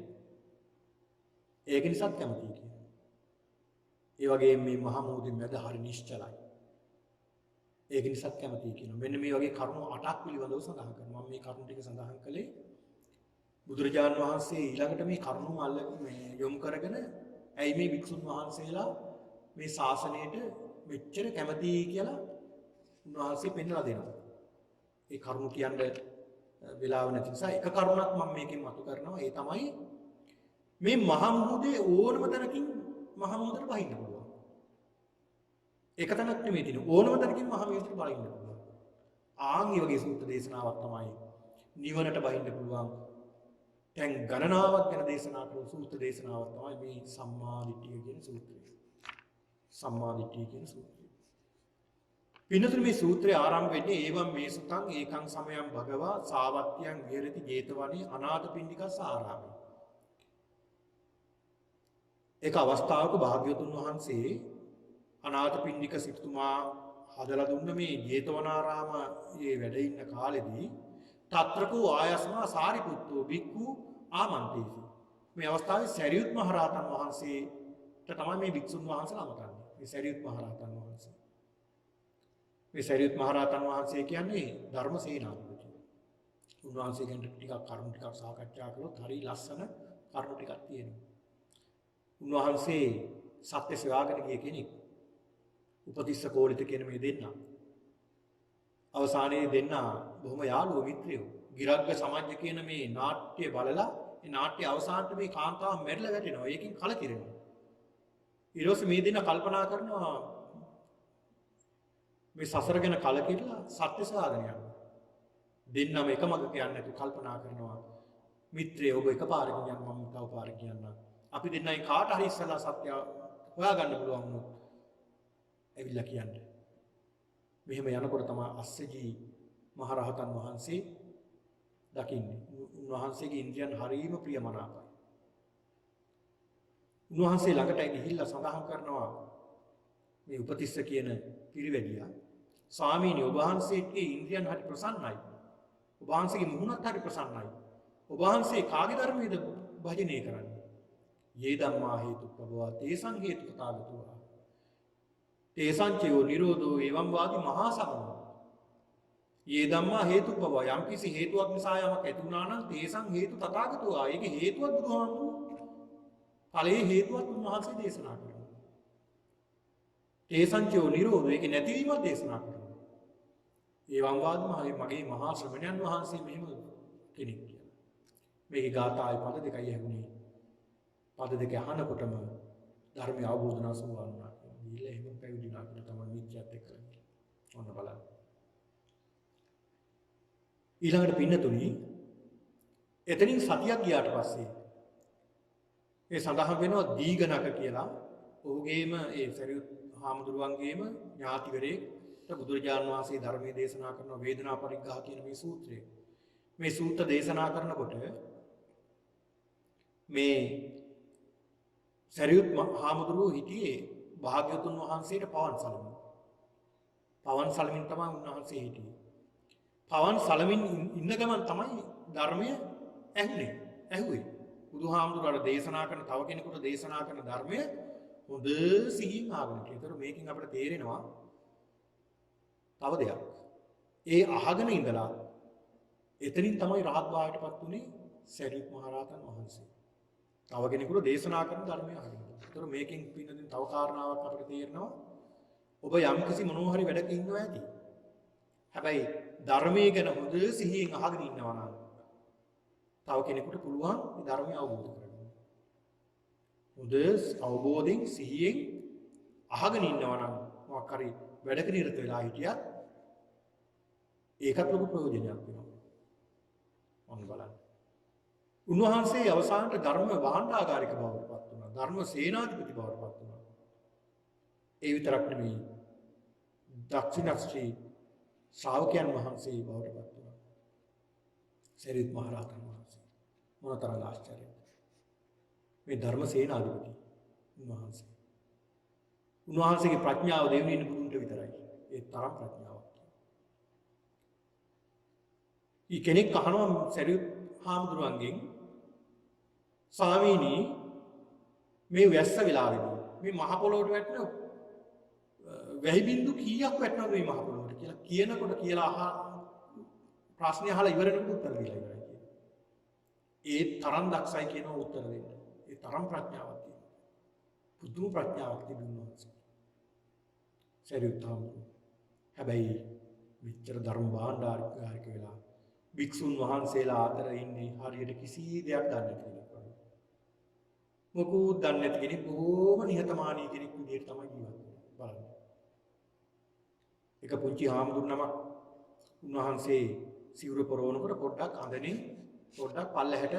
ඒක නිසාත් කැමතියි කියනවා. ඒ වගේම මේ මහා මුහුදේ මැද හරි නිශ්චලයි. ඒක නිසාත් කැමතියි කියනවා. මෙන්න මේ වගේ කරුණු 8ක් පිළිබඳව සඳහන් කරනවා. මම මේ කරුණු ටික සඳහන් කළේ බුදුරජාණන් වහන්සේ ඊළඟට මේ කරුණු යොමු කරගෙන ඇයි මේ භික්ෂුන් වහන්සේලා මේ ශාසනයට මෙච්චර කැමති කියලා උන්වහන්සේ පෙන්වලා දෙනවා. ඒ කරුණු කියන්න වෙලාව නැති නිසා එක කරුණක් මම මේකෙන් මතු කරනවා. ඒ තමයි මේ මහා මුහුදේ ඕනම තැනකින් මහා මුහුදට බහින්න පුළුවන්. එක තැනක් නෙමෙයි තියෙන ඕනම තැනකින් මහා මුහුදට බහින්න පුළුවන්. ආන් මේ වගේ සූත්‍ර දේශනාවක් තමයි නිවනට බහින්න පුළුවන්. දැන් ගණනාවක් ගැන දේශනා කරන සූත්‍ර දේශනාවක් තමයි මේ සම්මා දිට්ඨිය කියන සූත්‍රය. සම්මා දිට්ඨිය කියන සූත්‍රය. පින්නතුනි මේ සූත්‍රය ආරම්භ වෙන්නේ ඒවම් මේ සුතං ඒකං සමයං භගවා සාවත්‍යං විහෙරති ජේතවනේ අනාථපිණ්ඩිකස්ස ආරාමේ. ඒක අවස්ථාවක භාග්‍යවතුන් වහන්සේ අනාථපිණ්ඩික සිටුතුමා හදලා දුන්න මේ ජේතවනාරාමයේ වැඩ ඉන්න කාලෙදී තත්‍රකෝ ආයස්මා සාරිපුත්තෝ බික්ඛු ආමන්තේසි. මේ අවස්ථාවේ සරියුත් මහ රහතන් වහන්සේට තමයි මේ භික්ෂුන් වහන්සේලා අමතන්නේ. මේ සරියුත් මහ රහතන් වහන්සේ. මේ සරියුත් මහරහතන් වහන්සේ කියන්නේ ධර්ම සේනාධිපති. උන්වහන්සේ ගැන ටිකක් කරුණු ටිකක් සාකච්ඡා කළොත් හරි ලස්සන කරුණු ටිකක් තියෙනවා. උන්වහන්සේ සත්‍ය සොයාගෙන ගිය කෙනෙක්. උපතිස්ස කෝලිත කියන මේ දෙන්නා. අවසානයේ දෙන්නා බොහොම යාළුවෝ මිත්‍රයෝ. ගිරග්ග සමජ්ජ කියන මේ නාට්‍ය බලලා ඒ නාට්‍ය අවසානට මේ කාන්තාව මැරිලා වැටෙනවා. ඒකෙන් කලකිරෙනවා. ඊට පස්සේ මේ දෙන්නා කල්පනා කරනවා මේ සසර ගැන කලකිරලා සත්‍ය සොයාගෙන යනවා. දෙන්නම එක මගක යන්නේ නැතුව කල්පනා කරනවා මිත්‍රය ඔබ එකපාරකින් යන්න මම තව පාරක් යන්න. අපි දෙන්නයි කාට හරි ඉස්සලා සත්‍ය හොයාගන්න පුළුවන් වුණොත් ඇවිල්ලා කියන්නේ. මෙහෙම යනකොට තමයි අස්සජී මහරහතන් වහන්සේ දකින්නේ. උන්වහන්සේගේ ඉන්ද්‍රියන් හරීම ප්‍රියමනාපයි. උන්වහන්සේ ළඟට ගිහිල්ලා සඳහන් කරනවා මේ උපතිස්ස කියන පිරිවැඩියා ස්වාමීනි ඔබ වහන්සේගේ ඉන්ද්‍රියන් හරි ප්‍රසන්නයි. ඔබ වහන්සේගේ මුහුණත් හරි ප්‍රසන්නයි. ඔබ වහන්සේ කාගේ ධර්මයේද භජනය කරන්නේ? යේ ධම්මා හේතුප්පවා තේසං හේතු තථාගතෝ. තේසං චයෝ නිරෝධෝ එවං වාදි මහා සමනෝ. යේ ධම්මා හේතුප්පවා යම් කිසි හේතුවක් නිසා යමක් ඇති වුණා නම් තේසං හේතු තථාගතෝ. ඒකේ හේතුවක් බුදුහාමුදුරුවෝ ඵලයේ හේතුවක් උන්වහන්සේ දේශනා කරනවා. තේසං චයෝ නිරෝධෝ ඒකේ නැතිවීමක් දේශනා කරනවා. එවං වාදි මගේ මහා ශ්‍රමණයන් වහන්සේ මෙහෙම කෙනෙක් කියලා. මේකේ ගාථාවේ පද දෙකයි ඇහුනේ. පද දෙක අහනකොටම ධර්මය අවබෝධ නැසුවා. ඊළ එහෙම පැවිදිලා කියලා තමයි මිත්‍යත් එක්ක ඔන්න බලන්න. ඊළඟට පින්නතුනි එතනින් සතියක් ගියාට පස්සේ ඒ සඳහන් වෙනවා දීඝනක කියලා. ඔහුගේම ඒ සරියුත් හාමුදුරුවන්ගේම ඥාතිවරයෙක්ට බුදුරජාණන් වහන්සේ ධර්මයේ දේශනා කරන වේදනා පරිග්‍රහ කියන මේ සූත්‍රය. මේ සූත්‍ර දේශනා කරනකොට මේ සරියුත් හාමුදුරුවෝ හිටියේ භාග්‍යවතුන් වහන්සේට පවන් සලමින්. පවන් සලමින් තමයි උන්වහන්සේ හිටියේ. පවන් සලමින් ඉන්න ගමන් තමයි ධර්මය ඇහුවේ. බුදුහාමුදුරුවෝ දේශනා කරන තව කෙනෙකුට දේශනා කරන ධර්මය හොඳ සිහින් ආගෙන. ඒතර මේකෙන් අපිට තේරෙනවා තව දෙයක්. ඒ අහගෙන ඉඳලා එතනින් තමයි රහත් භාවයටපත් උනේ සරියුත් මහරහතන් වහන්සේ. තව කෙනෙකුට දේශනා කරන ධර්මය අහගෙන. ඒතර මේකෙන් පින්නදින් තව කාරණාවක් අපිට තේරෙනවා. ඔබ යම් කිසි මොනවා හරි වැඩක ඉන්නවා ඇති. හැබැයි ධර්මයේ ගැන හොඳ සිහියෙන් අහගෙන ඉන්නවා නම් තව කෙනෙකුට පුළුවන් මේ ධර්මය අවබෝධ කරගන්න. හොඳ අවබෝධයෙන් සිහියෙන් අහගෙන ඉන්නවා නම් මොකක් හරි වැඩක නිරත වෙලා හිටියත් ඒකත් ලොකු ප්‍රයෝජනයක් වෙනවා. ඔන්න බලන්න. උන්වහන්සේ අවසානට ධර්ම වහන්ඩාගාරික බවට පත් වුණා. ධර්ම සේනාධිපති බවට පත් වුණා. ඒ විතරක් නෙමෙයි දක්ෂිණශ්‍රී ශ්‍රාවකයන් වහන්සේ බවට පත් වුණා. සරියුත් මහරහතන් වහන්සේ. මොනතරම් ආශ්චර්යද. මේ ධර්ම සේනාධිපති උන්වහන්සේ. උන්වහන්සේගේ ප්‍රඥාව දෙවියන් බුදුන්ට විතරයි. ඒ තරම් ප්‍රඥාවක්. ඊ කෙනෙක් අහනවා සරියුත් හාමුදුරුවන්ගෙන් ස්වාමීනි මේ වැස්ස වෙලාවේදී මේ මහ පොළොවට වැටෙන වැහි බින්දු කීයක් වැටෙනවද මේ මහ පොළොවට කියලා කියනකොට කියලා ප්‍රශ්නේ අහලා ඉවර වෙනකොට උත්තර දීලා ඉවරයි කියන්නේ. ඒ තරම් දක්ෂයි කියන උත්තර දෙන්න. ඒ තරම් ප්‍රඥාවක් තියෙනවා. පුදුම ප්‍රඥාවක් තිබුණා. සරියුත් හාමුදුරුවෝ. හැබැයි විතර ධර්ම භාණ්ඩාරික වෙලා භික්ෂුන් වහන්සේලා අතර ඉන්නේ හරියට කිසි දෙයක් දන්නේ නැති කෙනෙක් වගේ. මොකුත් දන්නේ නැති කෙනෙක් බොහොම නිහතමානී කෙනෙක් විදිහට තමයි ජීවත් වෙන්නේ. බලන්න. එක පුංචි හාමුදුරු නමක් උන්වහන්සේ සිවුර පොරවනකොට පොඩ්ඩක් අඳනේ පොඩ්ඩක් පල්ලහැට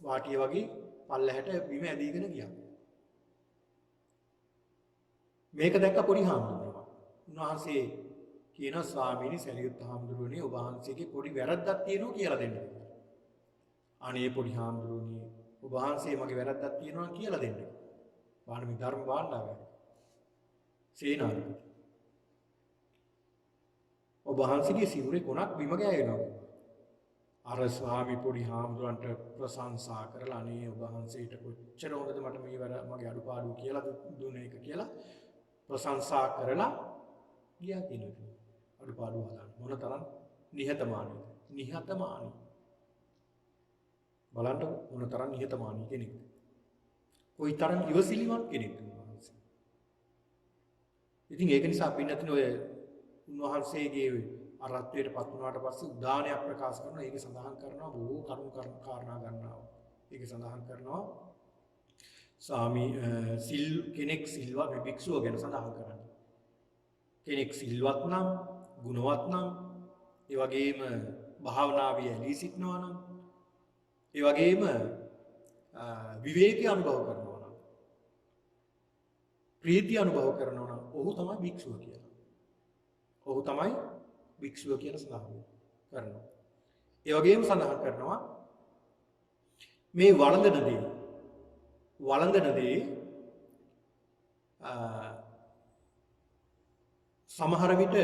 වාටිය වගේ පල්ලහැට බිම ඇදීගෙන ගියා. මේක දැක්ක පොඩි හාමුදුරුවෝ. උන්වහන්සේ කියන ස්වාමීනි සරියුත් හාමුදුරුවනේ ඔබ වහන්සේගේ පොඩි වැරද්දක් තියෙනවා කියලා දෙන්න. අනේ පොඩි හාමුදුරුවනේ ඔබ වහන්සේ මගේ වැරද්දක් තියෙනවා කියලා දෙන්න. බාහන මේ ධර්ම භාණ්ඩාගාරය. සේනාධිපති. ඔබ වහන්සේගේ සිවුරේ කොනක් බිම ගෑවෙනවා. අර ස්වාමී පොඩි හාමුදුරන්ට ප්‍රශංසා කරලා අනේ ඔබ වහන්සේට කොච්චර හොඳද මට මේ මගේ අඩුපාඩු කියලා දුන්න එක කියලා ප්‍රශංසා කරලා ගියා කියනවා. අඩුපාඩු හදාන්න. මොනතරම් නිහතමානීද? නිහතමානී. බලන්න මොනතරම් නිහතමානී කෙනෙක්ද? කොයිතරම් ඉවසිලිමත් කෙනෙක්ද උන්වහන්සේ. ඉතින් ඒක නිසා පින්නතින ඔය උන්වහන්සේගේ අරහත්ත්වයට පත් වුණාට පස්සේ උදානයක් ප්‍රකාශ කරනවා. ඒක සඳහන් කරනවා බොහෝ කරුණු කාරණා ගන්නවා. ඒක සඳහන් කරනවා සිල් කෙනෙක් සිල්වත් මේ භික්ෂුව ගැන සඳහන් කරන්නේ. කෙනෙක් සිල්වත් නම්, ගුණවත් නම්, ඒ වගේම භාවනාවේ ඇලී සිටිනවා නම්, ඒ වගේම විවේකී අනුභව කරනවා නම්, ප්‍රීතිය අනුභව කරනවා නම්, ඔහු තමයි භික්ෂුව කියලා. ඔහු තමයි භික්ෂුව කියලා සඳහන් කරනවා. ඒ වගේම සඳහන් කරනවා මේ වළඳන දේ සමහර විට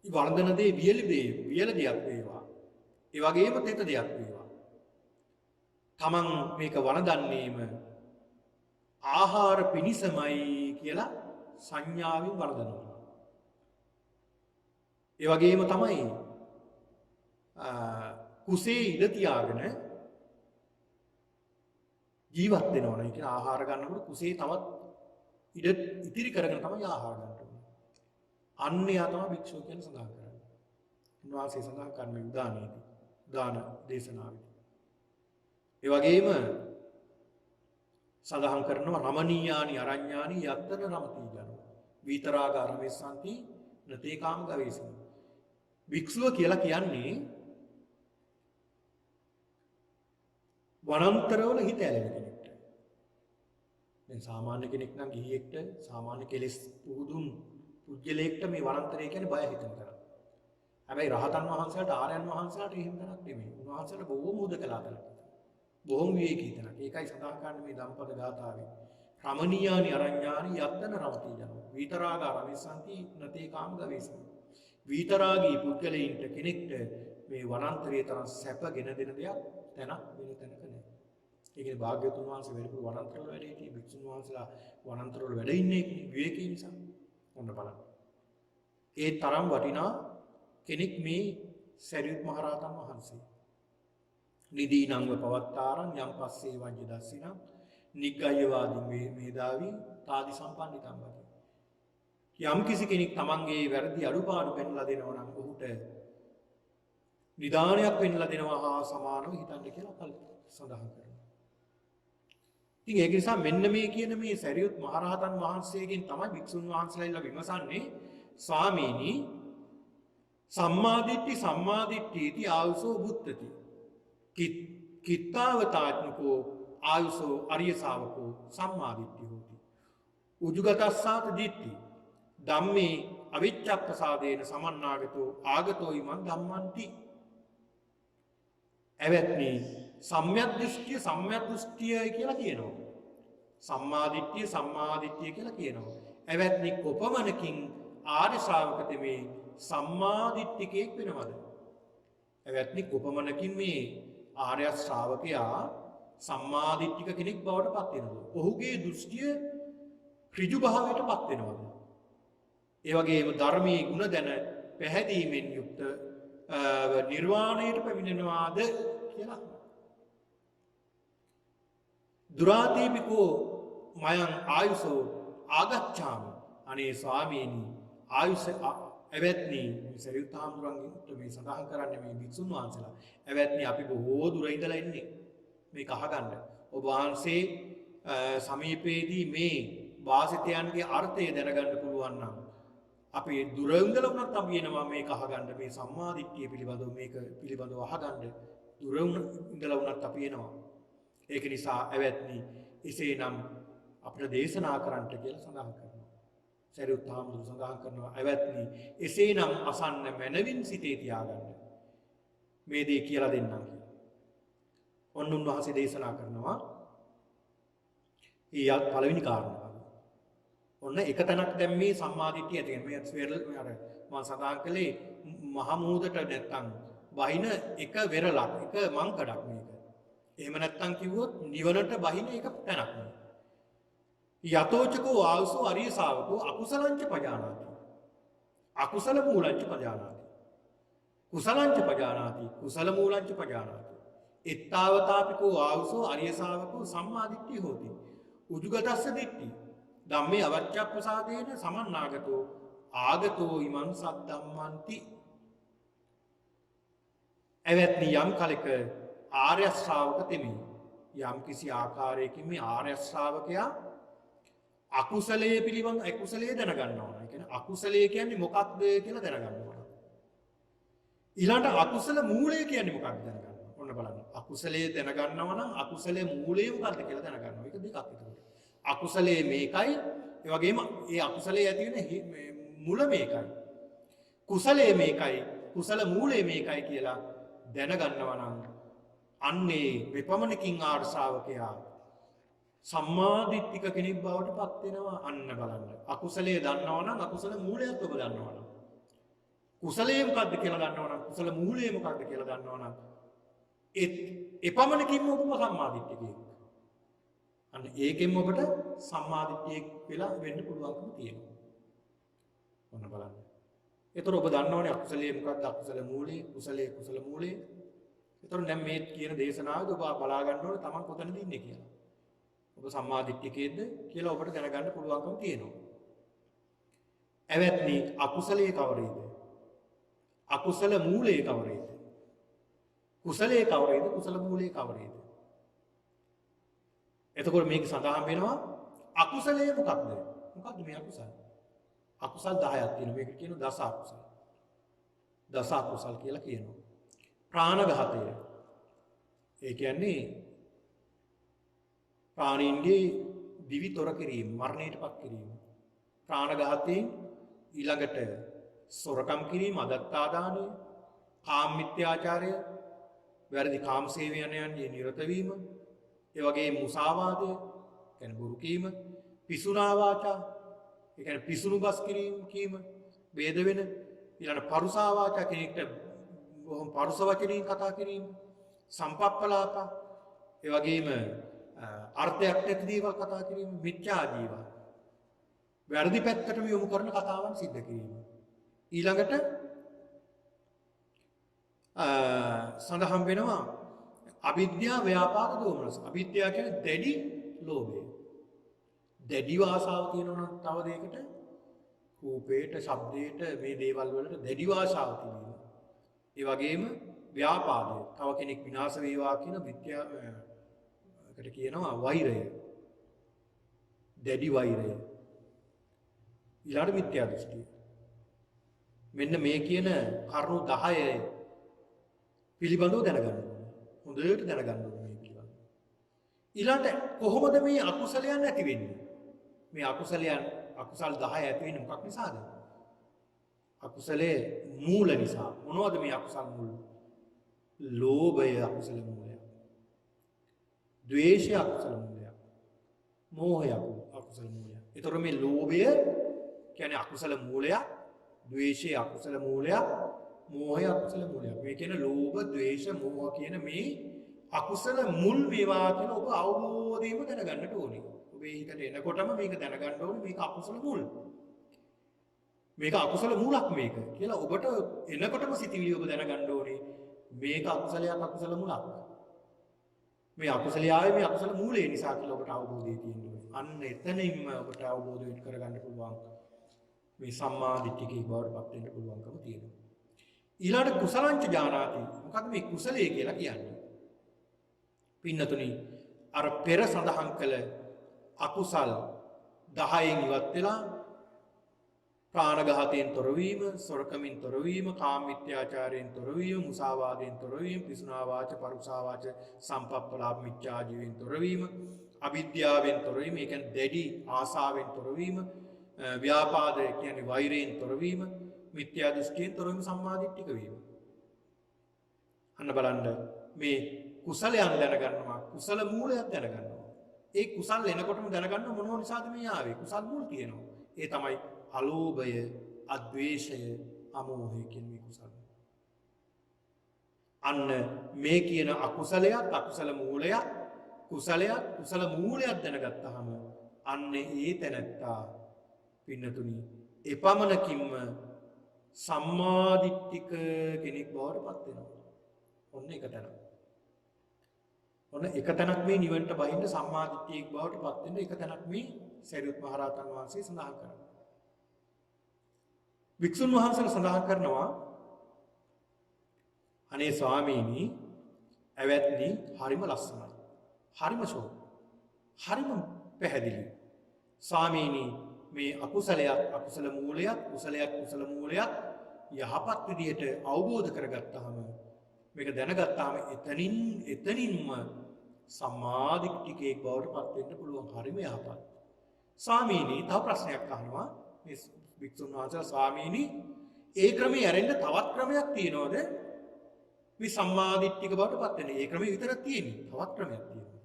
වළඳන දේ වියලි දෙයක් වේවා. ඒ වගේම තෙත දෙයක් වේවා. තමන් මේක වළඳන්නේම ආහාර පිණිසමයි කියලා සංඥාවෙන් වළඳනවා. ඒ වගේම තමයි කුසේ ඉඳ තියාගෙන ජීවත් වෙනවා නේ. කියන ආහාර ගන්නකොට කුසේ තවත් ඉඩ ඉතිරි කරගෙන තමයි ආහාර ගන්න ඕනේ. අන්‍යයා තමයි භික්ෂුව කියලා සඳහන් කරන්නේ. උන්වහන්සේ සඳහන් කරන්නේ උදාන දේශනාවේ. ඒ වගේම සඳහන් කරනවා රමණීයානි අරඤ්ඤානි යත්තන රමති ජනෝ විතරාග අරමෙස්සන්ති නතේ කාම ගවේසන. භික්ෂුව කියලා කියන්නේ වනාන්තරවල හිත ඇලෙන කෙනෙක්ට. දැන් සාමාන්‍ය කෙනෙක් නම් ගිහියෙක්ට සාමාන්‍ය කෙලෙස් පුහුදුන් පුජ්‍යලයකට මේ වනාන්තරය කියන්නේ බය හිතන තරම්. හැබැයි රහතන් වහන්සේලාට ආර්යයන් වහන්සේලාට එහෙම තැනක් නෙමෙයි. උන්වහන්සේලාට බොහෝම උදකලා තැනක්. බොහොම විවේකී තැනක්. ඒකයි සඳහන් කරන්නේ මේ ධම්පද ගාථාවේ. රමණීයානි අරඤ්ඤානි යත්තන රමති ජනෝ විතරාග අරමෙස්සන්ති නතේ කාම ගවේසන. විතරාගී පුද්ගලයින්ට කෙනෙක්ට මේ වනාන්තරයේ තරම් සැපගෙන දෙන දෙයක් තැනක් වෙන තැනක නැහැ. ඒ කියන්නේ භාග්‍යවතුන් වහන්සේ වැඩිපුර වනාන්තරවල වැඩ සිටි භික්ෂුන් වහන්සේලා වනාන්තරවල වැඩ ඉන්නේ විවේකී නිසා. ඔන්න බලන්න. ඒ තරම් වටිනා කෙනෙක් මේ සරියුත් මහ රහතන් වහන්සේ. නිදීනංව පවත්තාරං යම් පස්සේ වජ්‍ය දස්සිනං නිග්ගයවාදීන් මේදාවි තාදි සම්පන්නිතම් වගේ. යම් කිසි කෙනෙක් තමන්ගේ වැරදි අඩුපාඩු පෙන්ලා දෙනවා නම් ඔහුට නිදානයක් පෙන්ලා දෙනවා හා සමානව හිතන්න කියලා සඳහන් කරනවා. ඉතින් ඒක නිසා මෙන්න මේ කියන මේ සරියුත් මහ රහතන් වහන්සේගෙන් තමයි භික්ෂුන් වහන්සේලා විමසන්නේ ස්වාමීනි සම්මාදිට්ඨි ආයුසෝ බුද්ධති කිත්තාවතාත්මකෝ ආයුසෝ අරිය ශාවකෝ සම්මාදිට්ඨි හෝති උජුගතස්සාත දිට්ඨි ධම්මේ අවිච්ඡප්පසාදේන සමන්නාගතෝ ආගතෝ ඉමං ධම්මන්ති. එවත්නි සම්‍යක් දෘෂ්ටිය කියලා කියනවා. සම්මාදිට්ඨිය කියලා කියනවා. එවත්නි කොපමණකින් ආර්ය ශ්‍රාවක තෙමේ සම්මාදිට්ඨිකෙක් වෙනවද? එවත්නි කොපමණකින් මේ ආර්ය ශ්‍රාවකයා සම්මාදිට්ඨික කෙනෙක් බවට පත් වෙනවද? ඔහුගේ දෘෂ්ටිය ඍජු භාවයට පත් වෙනවද? ඒ වගේම ධර්මයේ ගුණ දැන පැහැදීමෙන් යුක්ත නිර්වාණයට පැමිණෙනවාද කියලා. දුරාතීපිකෝ මයං ආයුසෝ ආගච්ඡාමි. අනේ ස්වාමීනි ආයුෂ එවත්නි සරියුත් හාමුදුරන්ගේ මේ සඳහන් කරන්නේ මේ භික්ෂුන් වහන්සේලා. එවත්නි අපි බොහෝ දුර ඉඳලා ඉන්නේ මේක අහගන්න. ඔබ වහන්සේ සමීපයේදී මේ වාසිතයන්ගේ අර්ථය දැනගන්න පුළුවන් නම් අපි දුර ඉඳලා වුණත් අපි එනවා මේක අහගන්න මේ සම්මාදිට්ඨිය පිළිබඳව මේක පිළිබඳව අහගන්න දුර ඉඳලා වුණත් අපි එනවා. ඒක නිසා එවත්නි එසේනම් අපිට දේශනා කරන්නට කියලා සඳහන් කරනවා. සරියුත් හාමුදුරුවෝ සඳහන් කරනවා එවත්නි එසේනම් අසන්න මනවින් සිතේ තියාගන්න මේ දේ කියලා දෙන්නම් කියලා. ඔන්න උන්වහන්සේ දේශනා කරනවා ඊයත් පළවෙනි කාරණාව. ඔන්න එක තැනක් දැන් මේ සම්මාදිට්ඨිය ඇති වෙන මේ අර මම සඳහන් කළේ මහ මුහුදට නැත්තම් බහින එක වෙරළක් එක මංකඩක් මේක. එහෙම නැත්තම් කිව්වොත් නිවනට බහින එක තැනක් නේ. යතෝචකෝ ආවසෝ අරිය ශාවකෝ අකුසලංච පජානාති. අකුසල මූලංච පජානාති. කුසලංච පජානාති. කුසල මූලංච පජානාති. එත්තාවතාපිකෝ ආවුසෝ අරිය ශාවකෝ සම්මා දිට්ඨිය හෝති. උජුගතස්ස දිට්ඨි. ධම්මේ අවච්ඡප්පසාදේන සමන්නාගතෝ ආගතෝ ඉමං සද්ධම්මන්ති. එවත්නි යම් කලක ආර්ය ශ්‍රාවක තෙමි. යම් කිසි ආකාරයකින් මේ ආර්ය ශ්‍රාවකයා අකුසලයේ පිළිබඳ අකුසලයේ දැනගන්නවා. ඒ කියන්නේ අකුසලයේ කියන්නේ මොකක්ද කියලා දැනගන්නවා. ඊළඟට අකුසල මූලය කියන්නේ මොකක්ද දැනගන්නවා. ඔන්න බලන්න. අකුසලයේ දැනගන්නවා නම් අකුසලයේ මූලය මොකක්ද කියලා දැනගන්නවා. ඒක දෙකක් එතකොට. අකුසලයේ මේකයි, ඒ වගේම ඒ අකුසලයේ ඇති වෙන මුල මේකයි. කුසලයේ මේකයි, කුසල මූලය මේකයි කියලා දැනගන්නවා නම් අන්නේ මෙපමණකින් ආර්ය ශ්‍රාවකයා සම්මාදිට්ඨික කෙනෙක් බවට පත් වෙනවා. අන්න බලන්න. අකුසලයේ දන්නවා නම් අකුසල මූලයත් ඔබ දන්නවා නම්, කුසලයේ මොකක්ද කියලා දන්නවා නම්, කුසල මූලය මොකක්ද කියලා දන්නවා නම්, එපමණකින්ම ඔබ සම්මාදිට්ඨිකයෙක්. අන්න ඒකෙන් ඔබට සම්මාදිට්ඨියෙක් වෙලා වෙන්න පුළුවන්කම තියෙනවා. ඔන්න බලන්න. ඒතර ඔබ දන්නවනේ අකුසලයේ මොකක්ද, අකුසල මූලය, කුසලයේ කුසල මූලය. ඒතර දැන් මේ කියන දේශනාවද ඔබ බලා ගන්න ඕනේ තමන් කොතනද ඉන්නේ කියලා. ඔබ සම්මාදිට්ඨිකයේද කියලා ඔබට දැනගන්න පුළුවන්කම තියෙනවා. එවත්නි අකුසලයේ කවරේද? අකුසල මූලයේ කවරේද? කුසලයේ කවරේද? කුසල මූලයේ කවරේද? එතකොට මේක සඳහන් වෙනවා අකුසලයේ මොකක්ද? මොකක්ද මේ අකුසල? අකුසල් 10ක් තියෙනවා. මේක කියන දස අකුසල. දස අකුසල් කියලා කියනවා. ප්‍රාණඝාතය. ඒ කියන්නේ ප්‍රාණීන්ගේ දිවි තොර කිරීම, මරණයට පත් කිරීම. ප්‍රාණඝාතයෙන් ඊළඟට සොරකම් කිරීම, අදත්තාදානය, කාම මිත්‍යාචාරය, වැරදි කාම සේවයන්යන්ගේ නිරත වීම, ඒ වගේම මුසාවාදය, කියන්නේ බොරු කීම, පිසුනා වාචා, ඒ කියන්නේ පිසුණු බස් කීම, වේද වෙන, ඊළඟ පරුසා වාචා කෙනෙක්ට බොහොම පරුස වචනින් කතා කිරීම, සම්පප්පලාප, ඒ වගේම අර්ථයක් නැති දේවල් කතා කිරීම, මිත්‍යා ජීව, වැරදි පැත්තටම යොමු කරන කතාවන් සිද්ධ කිරීම. ඊළඟට සඳහන් වෙනවා අවිද්‍යා ව්‍යාපාද දෝමනස. අවිද්‍යාව කියන්නේ දැඩි ලෝභය. දැඩි ආශාව තියෙනවා නම් තව දෙයකට, රූපේට, ශබ්දේට, මේ දේවල් වලට දැඩි ආශාව තියෙනවා. ඒ වගේම ව්‍යාපාදය, තව කෙනෙක් විනාශ වේවා කියන විද්‍යාවකට කියනවා වෛරය. දැඩි වෛරය. ඊළඟ මිත්‍යා දෘෂ්ටිය. මෙන්න මේ කියන කරුණු 10 පිළිබඳව දැනගන්න ඕනේ. හොඳට දැනගන්න ඕනේ මේ පිළිබඳව. ඊළඟට කොහොමද මේ අකුසලයන් ඇති වෙන්නේ? මේ අකුසල් 10 ඇති වෙන්නේ මොකක් නිසාද? අකුසලයේ මූල නිසා. මොනවද මේ අකුසල් මූල? ලෝභය අකුසල මූලය. ද්වේෂය අකුසල මූලය. මෝහය අකුසල මූලය. ඒතර මේ ලෝභය කියන්නේ අකුසල මූලයක්, ද්වේෂය අකුසල මූලයක්, මෝහය අකුසල මූලයක්. මේ කියන ලෝභ, ද්වේෂ, මෝහ කියන මේ අකුසල මුල් මේවා කියන ඔබ අවබෝධයෙන්ම දැනගන්නට ඕනේ. ඔබේ හිතට එනකොටම මේක දැනගන්න ඕනේ මේක අකුසල මුල්. මේක අකුසල මූලක් මේක කියලා ඔබට එනකොටම සිතිවිලි ඔබ දැනගන්න ඕනේ මේක අකුසලයක්, අකුසල මුලක්. මේ අකුසලය ආවේ මේ අකුසල මූලය නිසා කියලා ඔබට අවබෝධය තියෙනවා. අන්න එතනින්ම ඔබට අවබෝධ වෙන්න කරගන්න පුළුවන් මේ සම්මා දිට්ඨිකේ බවට පත් වෙන්න පුළුවන්කම තියෙනවා. ඊළඟට කුසලංච ජානාති. මොකක්ද මේ කුසලයේ කියලා කියන්නේ? පින්නතුනි අර පෙර සඳහන් කළ අකුසල් 10න් ඉවත් වෙලා ප්‍රාණඝාතයෙන් තොරවීම, සොරකමින් තොරවීම, කාම මිත්‍යාචාරයෙන් තොරවීම, මුසාවාදයෙන් තොරවීම, පිසුනා වාච, පරුසා වාච, සම්පප්පලාප මිත්‍යා ජීවෙන් තොරවීම, අවිද්‍යාවෙන් තොරවීම, ඒ කියන්නේ දැඩි ආසාවෙන් තොරවීම, ව්‍යාපාදය කියන්නේ වෛරයෙන් තොරවීම, මිත්‍යා දෘෂ්ටියෙන් තොරවීම, සම්මාදිට්ඨික වීම. අන්න බලන්න මේ කුසලයන් දැනගන්නවා, කුසල මූලයක් දැනගන්නවා. ඒ කුසල් එනකොටම දැනගන්න මොනව නිසාද මේ ආවේ? කුසල් මුල් තියෙනවා. ඒ තමයි අලෝභය, අද්වේෂය, අමෝහය කියන මේ කුසල. අන්න මේ කියන අකුසලයක්, අකුසල මූලයක්, කුසලයක්, කුසල මූලයක් දැනගත්තාම අන්න ඒ තැනත්තා පින්නතුනි එපමණකින්ම සම්මාදිට්ඨික කෙනෙක් බවට පත් වෙනවා. ඔන්න එක තැනක්. ඔන්න එක තැනක් මේ නිවනට බහින්න සම්මාදිට්ඨියෙක් බවට පත් වෙන්න එක තැනක් මේ සරියුත් මහ රහතන් වහන්සේ සඳහන් කරනවා. වික්ෂුන් වහන්සේලා සඳහන් කරනවා අනේ ස්වාමීනි ඇවැත්නි හරිම ලස්සනයි. හරිම ශෝක. හරිම පැහැදිලි. ස්වාමීනි මේ අකුසලයක් අකුසල මූලයක් කුසලයක් කුසල මූලයක් යහපත් විදියට අවබෝධ කරගත්තාම මේක දැනගත්තාම එතනින්ම සම්මාදිට්ඨිකයෙක් බවට පත් වෙන්න පුළුවන්. හරිම යහපත්. ස්වාමීනි තව ප්‍රශ්නයක් අහනවා මේ වික්ෂුන් වහන්සේලා ස්වාමීනි ඒ ක්‍රමයේ ඇරෙන්න තවත් ක්‍රමයක් තියෙනවද? මේ සම්මාදිට්ඨික බවට පත් වෙන්නේ. ඒ ක්‍රමයේ විතරක් තියෙන්නේ. තවත් ක්‍රමයක් තියෙනවා.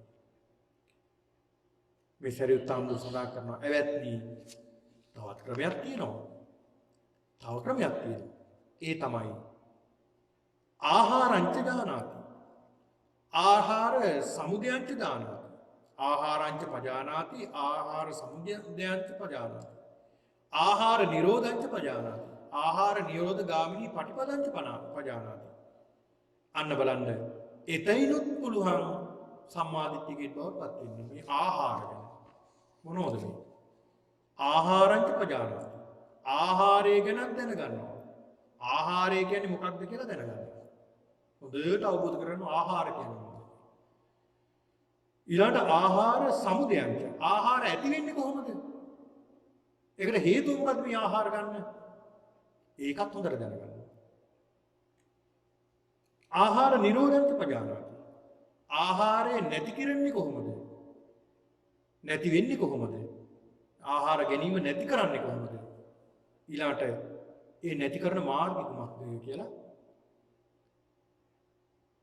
මේ සරියුත් හාමුදුරුවෝ සඳහන් කරනවා එවැත්නි තවත් ක්‍රමයක් තියෙනවා. තව ක්‍රමයක් තියෙනවා. ඒ තමයි ආහාරංච දානාති. ආහාර සමුදයංච දානාති. ආහාරංච පජානාති. ආහාර සමුදයංච පජානාති. ආහාර නිරෝධංච පජානාති. ආහාර නිරෝධ ගාමිනී පටිපදංච පජානාති. අන්න බලන්න එතයිනුත් පුළුවන් සම්මාදිට්ඨිකෙත් බවට පත් වෙන්න. මේ ආහාර ගැන මොනවද මේ? ආහාරංච පජානාති. ආහාරය ගැන දැනගන්නවා. ආහාරය කියන්නේ මොකක්ද කියලා දැනගන්නවා. හොඳට අවබෝධ කරගන්න ආහාර කියන්නේ මොකක්ද? ඊළඟට ආහාර සමුදයංච. ආහාර ඇති වෙන්නේ කොහොමද? ඒකට හේතුව මොකක්ද මේ ආහාර ගන්න? ඒකත් හොඳට දැනගන්න. ආහාර නිරෝධංච පජානාති. ආහාරය නැති කරන්නේ කොහොමද? නැති වෙන්නේ කොහොමද? ආහාර ගැනීම නැති කරන්නේ කොහොමද? ඊළාට ඒ නැති කරන මාර්ගය කුමක්ද කියලා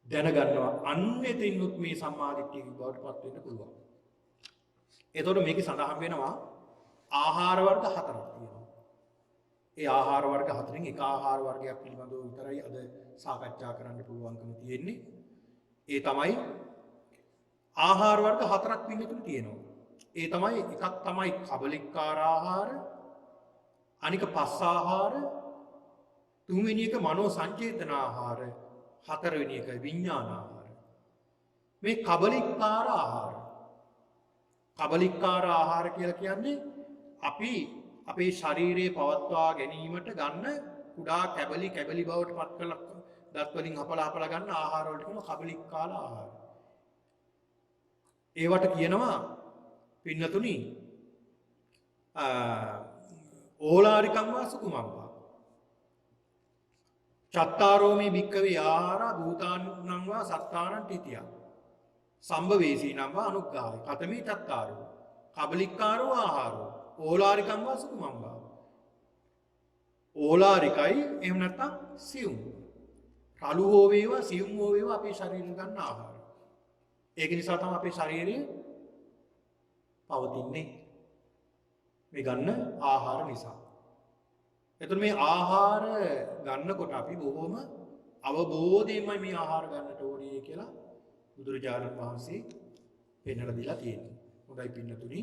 දැනගන්නවා. අන්න එතින්නුත් මේ සම්මාදිට්ඨිය බවට පත් වෙන්න පුළුවන්. එතකොට මේකේ සඳහන් වෙනවා ආහාර වර්ග හතරක් තියෙනවා. ඒ ආහාර වර්ග හතරෙන් එක ආහාර වර්ගයක් පිළිබඳව විතරයි අද සාකච්ඡා කරන්න පුළුවන්කම තියෙන්නේ. ඒ තමයි ආහාර වර්ග හතරක් පිළිතුරු තියෙනවා. ඒ තමයි එකක් තමයි කබලිකාර ආහාර, අනික පස් ආහාර, තුන්වෙනි එක මනෝ සංචේතන ආහාර, හතරවෙනි එක විඥාන ආහාර. මේ කබලිකාර ආහාර. කබලිකාර ආහාර කියලා කියන්නේ අපි අපේ ශරීරයේ පවත්වා ගැනීමට ගන්න කුඩා කැබලි බවට පත් කරලා දත් වලින් හපලා ගන්න ආහාර වලට කියනවා කබලිකාර ආහාර. ඒවට කියනවා පින්නතුනි ඕලාරිකම් වා සුකුමම් වා. චත්තාරෝමේ භික්කවේ ආහාර භූතානම් වා සත්තානං තිතිය. සම්භවේසීනම් වා අනුග්ගාය. කතමේ චත්තාරෝ. කබලිකාරෝ ආහාරෝ. ඕලාරිකම් වා සුකුමම් වා. ඕලාරිකයි එහෙම නැත්නම් සියුම්. රළු හෝ වේවා සියුම් හෝ වේවා අපේ ශරීරයෙන් ගන්න ආහාර. ඒක නිසා තමයි අපේ ශරීරය පවතින්නේ. මේ ගන්න ආහාර නිසා. එතකොට මේ ආහාර ගන්නකොට අපි බොහොම අවබෝධයෙන්මයි මේ ආහාර ගන්නට ඕනේ කියලා බුදුරජාණන් වහන්සේ පෙන්වලා දීලා තියෙනවා. හොඳයි පින්නතුනි.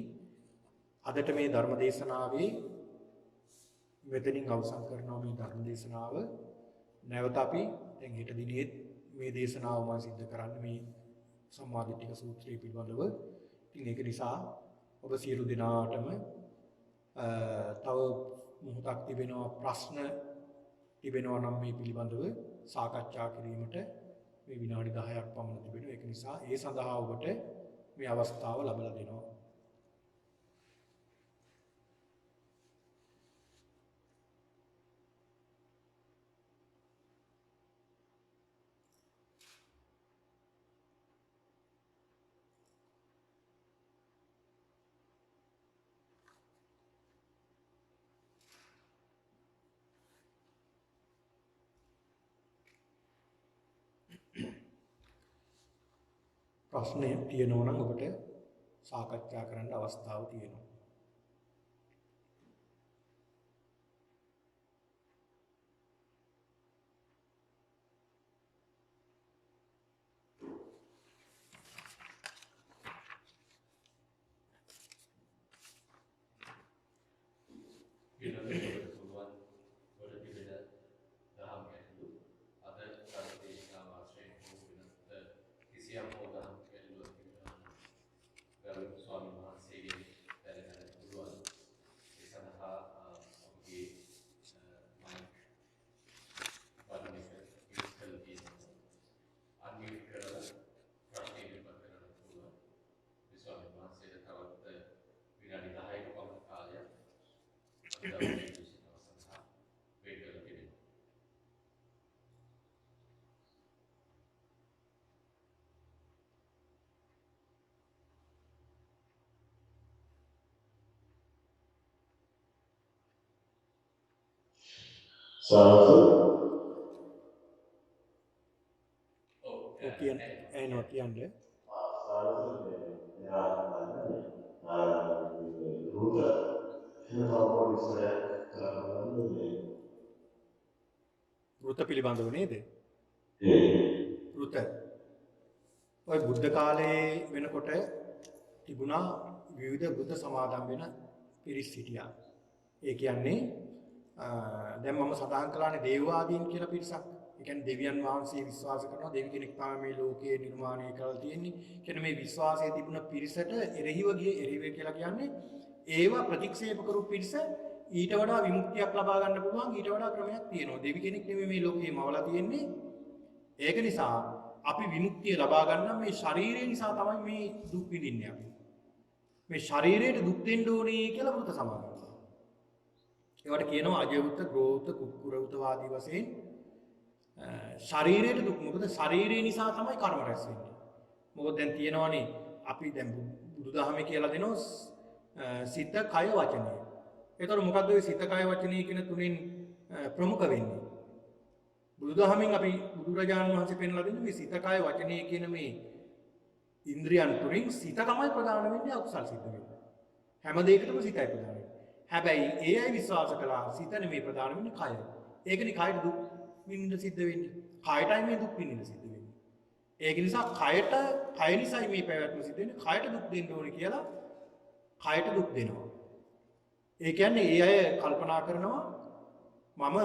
අදට මේ ධර්ම දේශනාවේ මෙතනින් අවසන් කරනවා මේ ධර්ම දේශනාව. නැවත අපි දැන් හෙට දිනේ මේ දේශනාව මම සිද්ධ කරන්නේ මේ සම්මාදිට්ඨික සූත්‍රය පිළිබඳව. ඉතින් ඒක නිසා ඔබ සියලු දෙනාටම තව මොහොතක් තිබෙනවා ප්‍රශ්න තිබෙනවා නම් මේ පිළිබඳව සාකච්ඡා කිරීමට මේ විනාඩි 10ක් පමණ තිබෙනවා. ඒක නිසා ඒ සඳහා ඔබට මේ අවස්ථාව ලැබලා දෙනවා. ප්‍රශ්න තියෙනවා නම් ඔබට සාකච්ඡා කරන්න අවස්ථාව තියෙනවා. Kita Oke, oke Anda. වෘත පිළිබඳව නේද? වෘත. ඔය බුද්ධ කාලයේ වෙනකොට තිබුණා විවිධ බුද්ධ සමාදම් වෙන පිරිස් හිටියා. ඒ කියන්නේ දැන් මම සඳහන් කළානේ දේවවාදීන් කියලා පිරිසක්. ඒ කියන්නේ දෙවියන් වහන්සේ විශ්වාස කරනවා දෙවි කෙනෙක් තමයි මේ ලෝකයේ නිර්මාණය කරලා තියෙන්නේ. කියන්නේ මේ විශ්වාසයේ තිබුණ පිරිසට එරෙහිව කියලා කියන්නේ ඒවා ප්‍රතික්ෂේප කරු පිරිස ඊට වඩා විමුක්තියක් ලබා ගන්න පුළුවන් ඊට වඩා ක්‍රමයක් තියෙනවා. දෙවි කෙනෙක් නෙමෙයි මේ ලෝකේ මවලා තියෙන්නේ. ඒක නිසා අපි විමුක්තිය ලබා ගන්න මේ ශරීරය නිසා තමයි මේ දුක් විඳින්නේ අපි. මේ ශරීරයට දුක් දෙන්න ඕනේ කියලා වෘත සමාදන්. ඒවට කියනවා අජයවෘත, ග්‍රෝවෘත, කුක්කුරවෘත ආදී වශයෙන් ශරීරයට දුක්. මොකද ශරීරය නිසා තමයි කර්ම රැස් වෙන්නේ. මොකද දැන් තියෙනවානේ අපි දැන් බුදුදහමේ කියලා දෙනවා සිත, කය, වචනය. ඒතර මොකද්ද ඔය සිත, කය, වචනය කියන තුنين ප්‍රමුඛ වෙන්නේ? බුදුදහමින් අපි බුදුරජාණන් වහන්සේ පෙන්ලා දෙන්නේ මේ සිත, කය, වචනය කියන මේ ඉන්ද්‍රියන් තුලින් සිත තමයි ප්‍රධාන වෙන්නේ අකුසල් සිද්ධ වෙන්නේ. හැම දෙයකටම සිතයි ප්‍රධාන වෙන්නේ. හැබැයි ඒ අය විශ්වාස කළා සිත නෙමෙයි ප්‍රධාන වෙන්නේ කය. ඒකනේ කයට දුක් විඳින්න සිද්ධ වෙන්නේ. කයටයි මේ දුක් විඳින්න සිද්ධ වෙන්නේ. ඒක නිසා කය නිසායි මේ පැවැත්ම සිද්ධ වෙන්නේ. කයට දුක් දෙන්න ඕනේ කියලා කයට දුක් දෙනවා. ඒ කියන්නේ ඒ අය කල්පනා කරනවා මම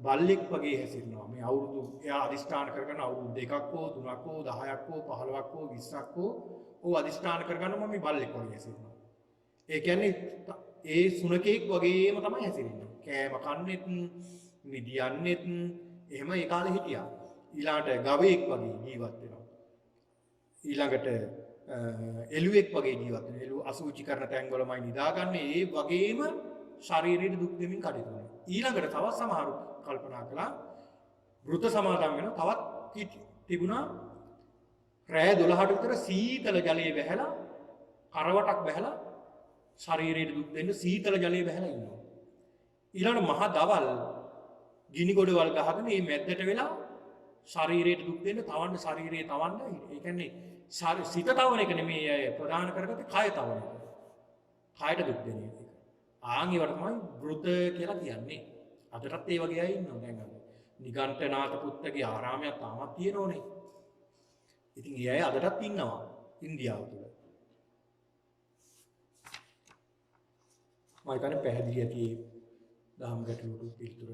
බල්ලෙක් වගේ හැසිරෙනවා. මේ අවුරුදු එයා අදිෂ්ඨාන කරගෙන අවුරුදු 2ක් හෝ 3ක් හෝ 10ක් හෝ 15ක් හෝ 20ක් හෝ ਉਹ අදිෂ්ඨාන කරගන්න මම මේ බල්ලෙක් වගේ හැසිරෙනවා. ඒ කියන්නේ ඒ සුනකෙක් වගේම තමයි හැසිරෙන්නේ. කෑම කන්නෙත්, මිදියන්නෙත් එහෙම ඒ කාලේ හිටියා. ඊළඟට ගවයෙක් වගේ ජීවත් වෙනවා. ඊළඟට එළුවෙක් වගේ ජීවත් වෙනවා. එළුව අසුචි කරන තැන්වලමයි නිදාගන්නේ. ඒ වගේම ශරීරයට දුක් දෙමින් කටයුතු කරනවා. ඊළඟට තවත් සමහරු කල්පනා කළා වෘත සමාදම් වෙන තවත් තිබුණා රෑ 12ට විතර සීතල ජලයේ වැහැලා කරවටක් බැහැලා ශරීරයට දුක් දෙන්න සීතල ජලයේ වැහැලා ඉන්නවා. ඊළඟට මහා දවල් ගිනි ගොඩවල් ගහගෙන මේ මැද්දට වෙලා ශරීරයට දුක් දෙන්න තවන්න ශරීරයේ තවන්න. ඒ කියන්නේ සිත තවන එක නෙමෙයි අය ප්‍රධාන කරගත්තේ කය තවන එක. කයට දුක් දෙන එක. ආන් ඒවට තමයි වෘත කියලා කියන්නේ. අදටත් ඒ වගේ අය ඉන්නවා දැන් අද. නිගණ්ඨනාථ පුත්තගේ ආරාමයක් තාමත් තියෙනෝනේ. ඉතින් ඒ අය අදටත් ඉන්නවා ඉන්දියාව තුළ. මම හිතන්නේ පැහැදිලි ඇති දහම් ගැටලුවට පිළිතුර.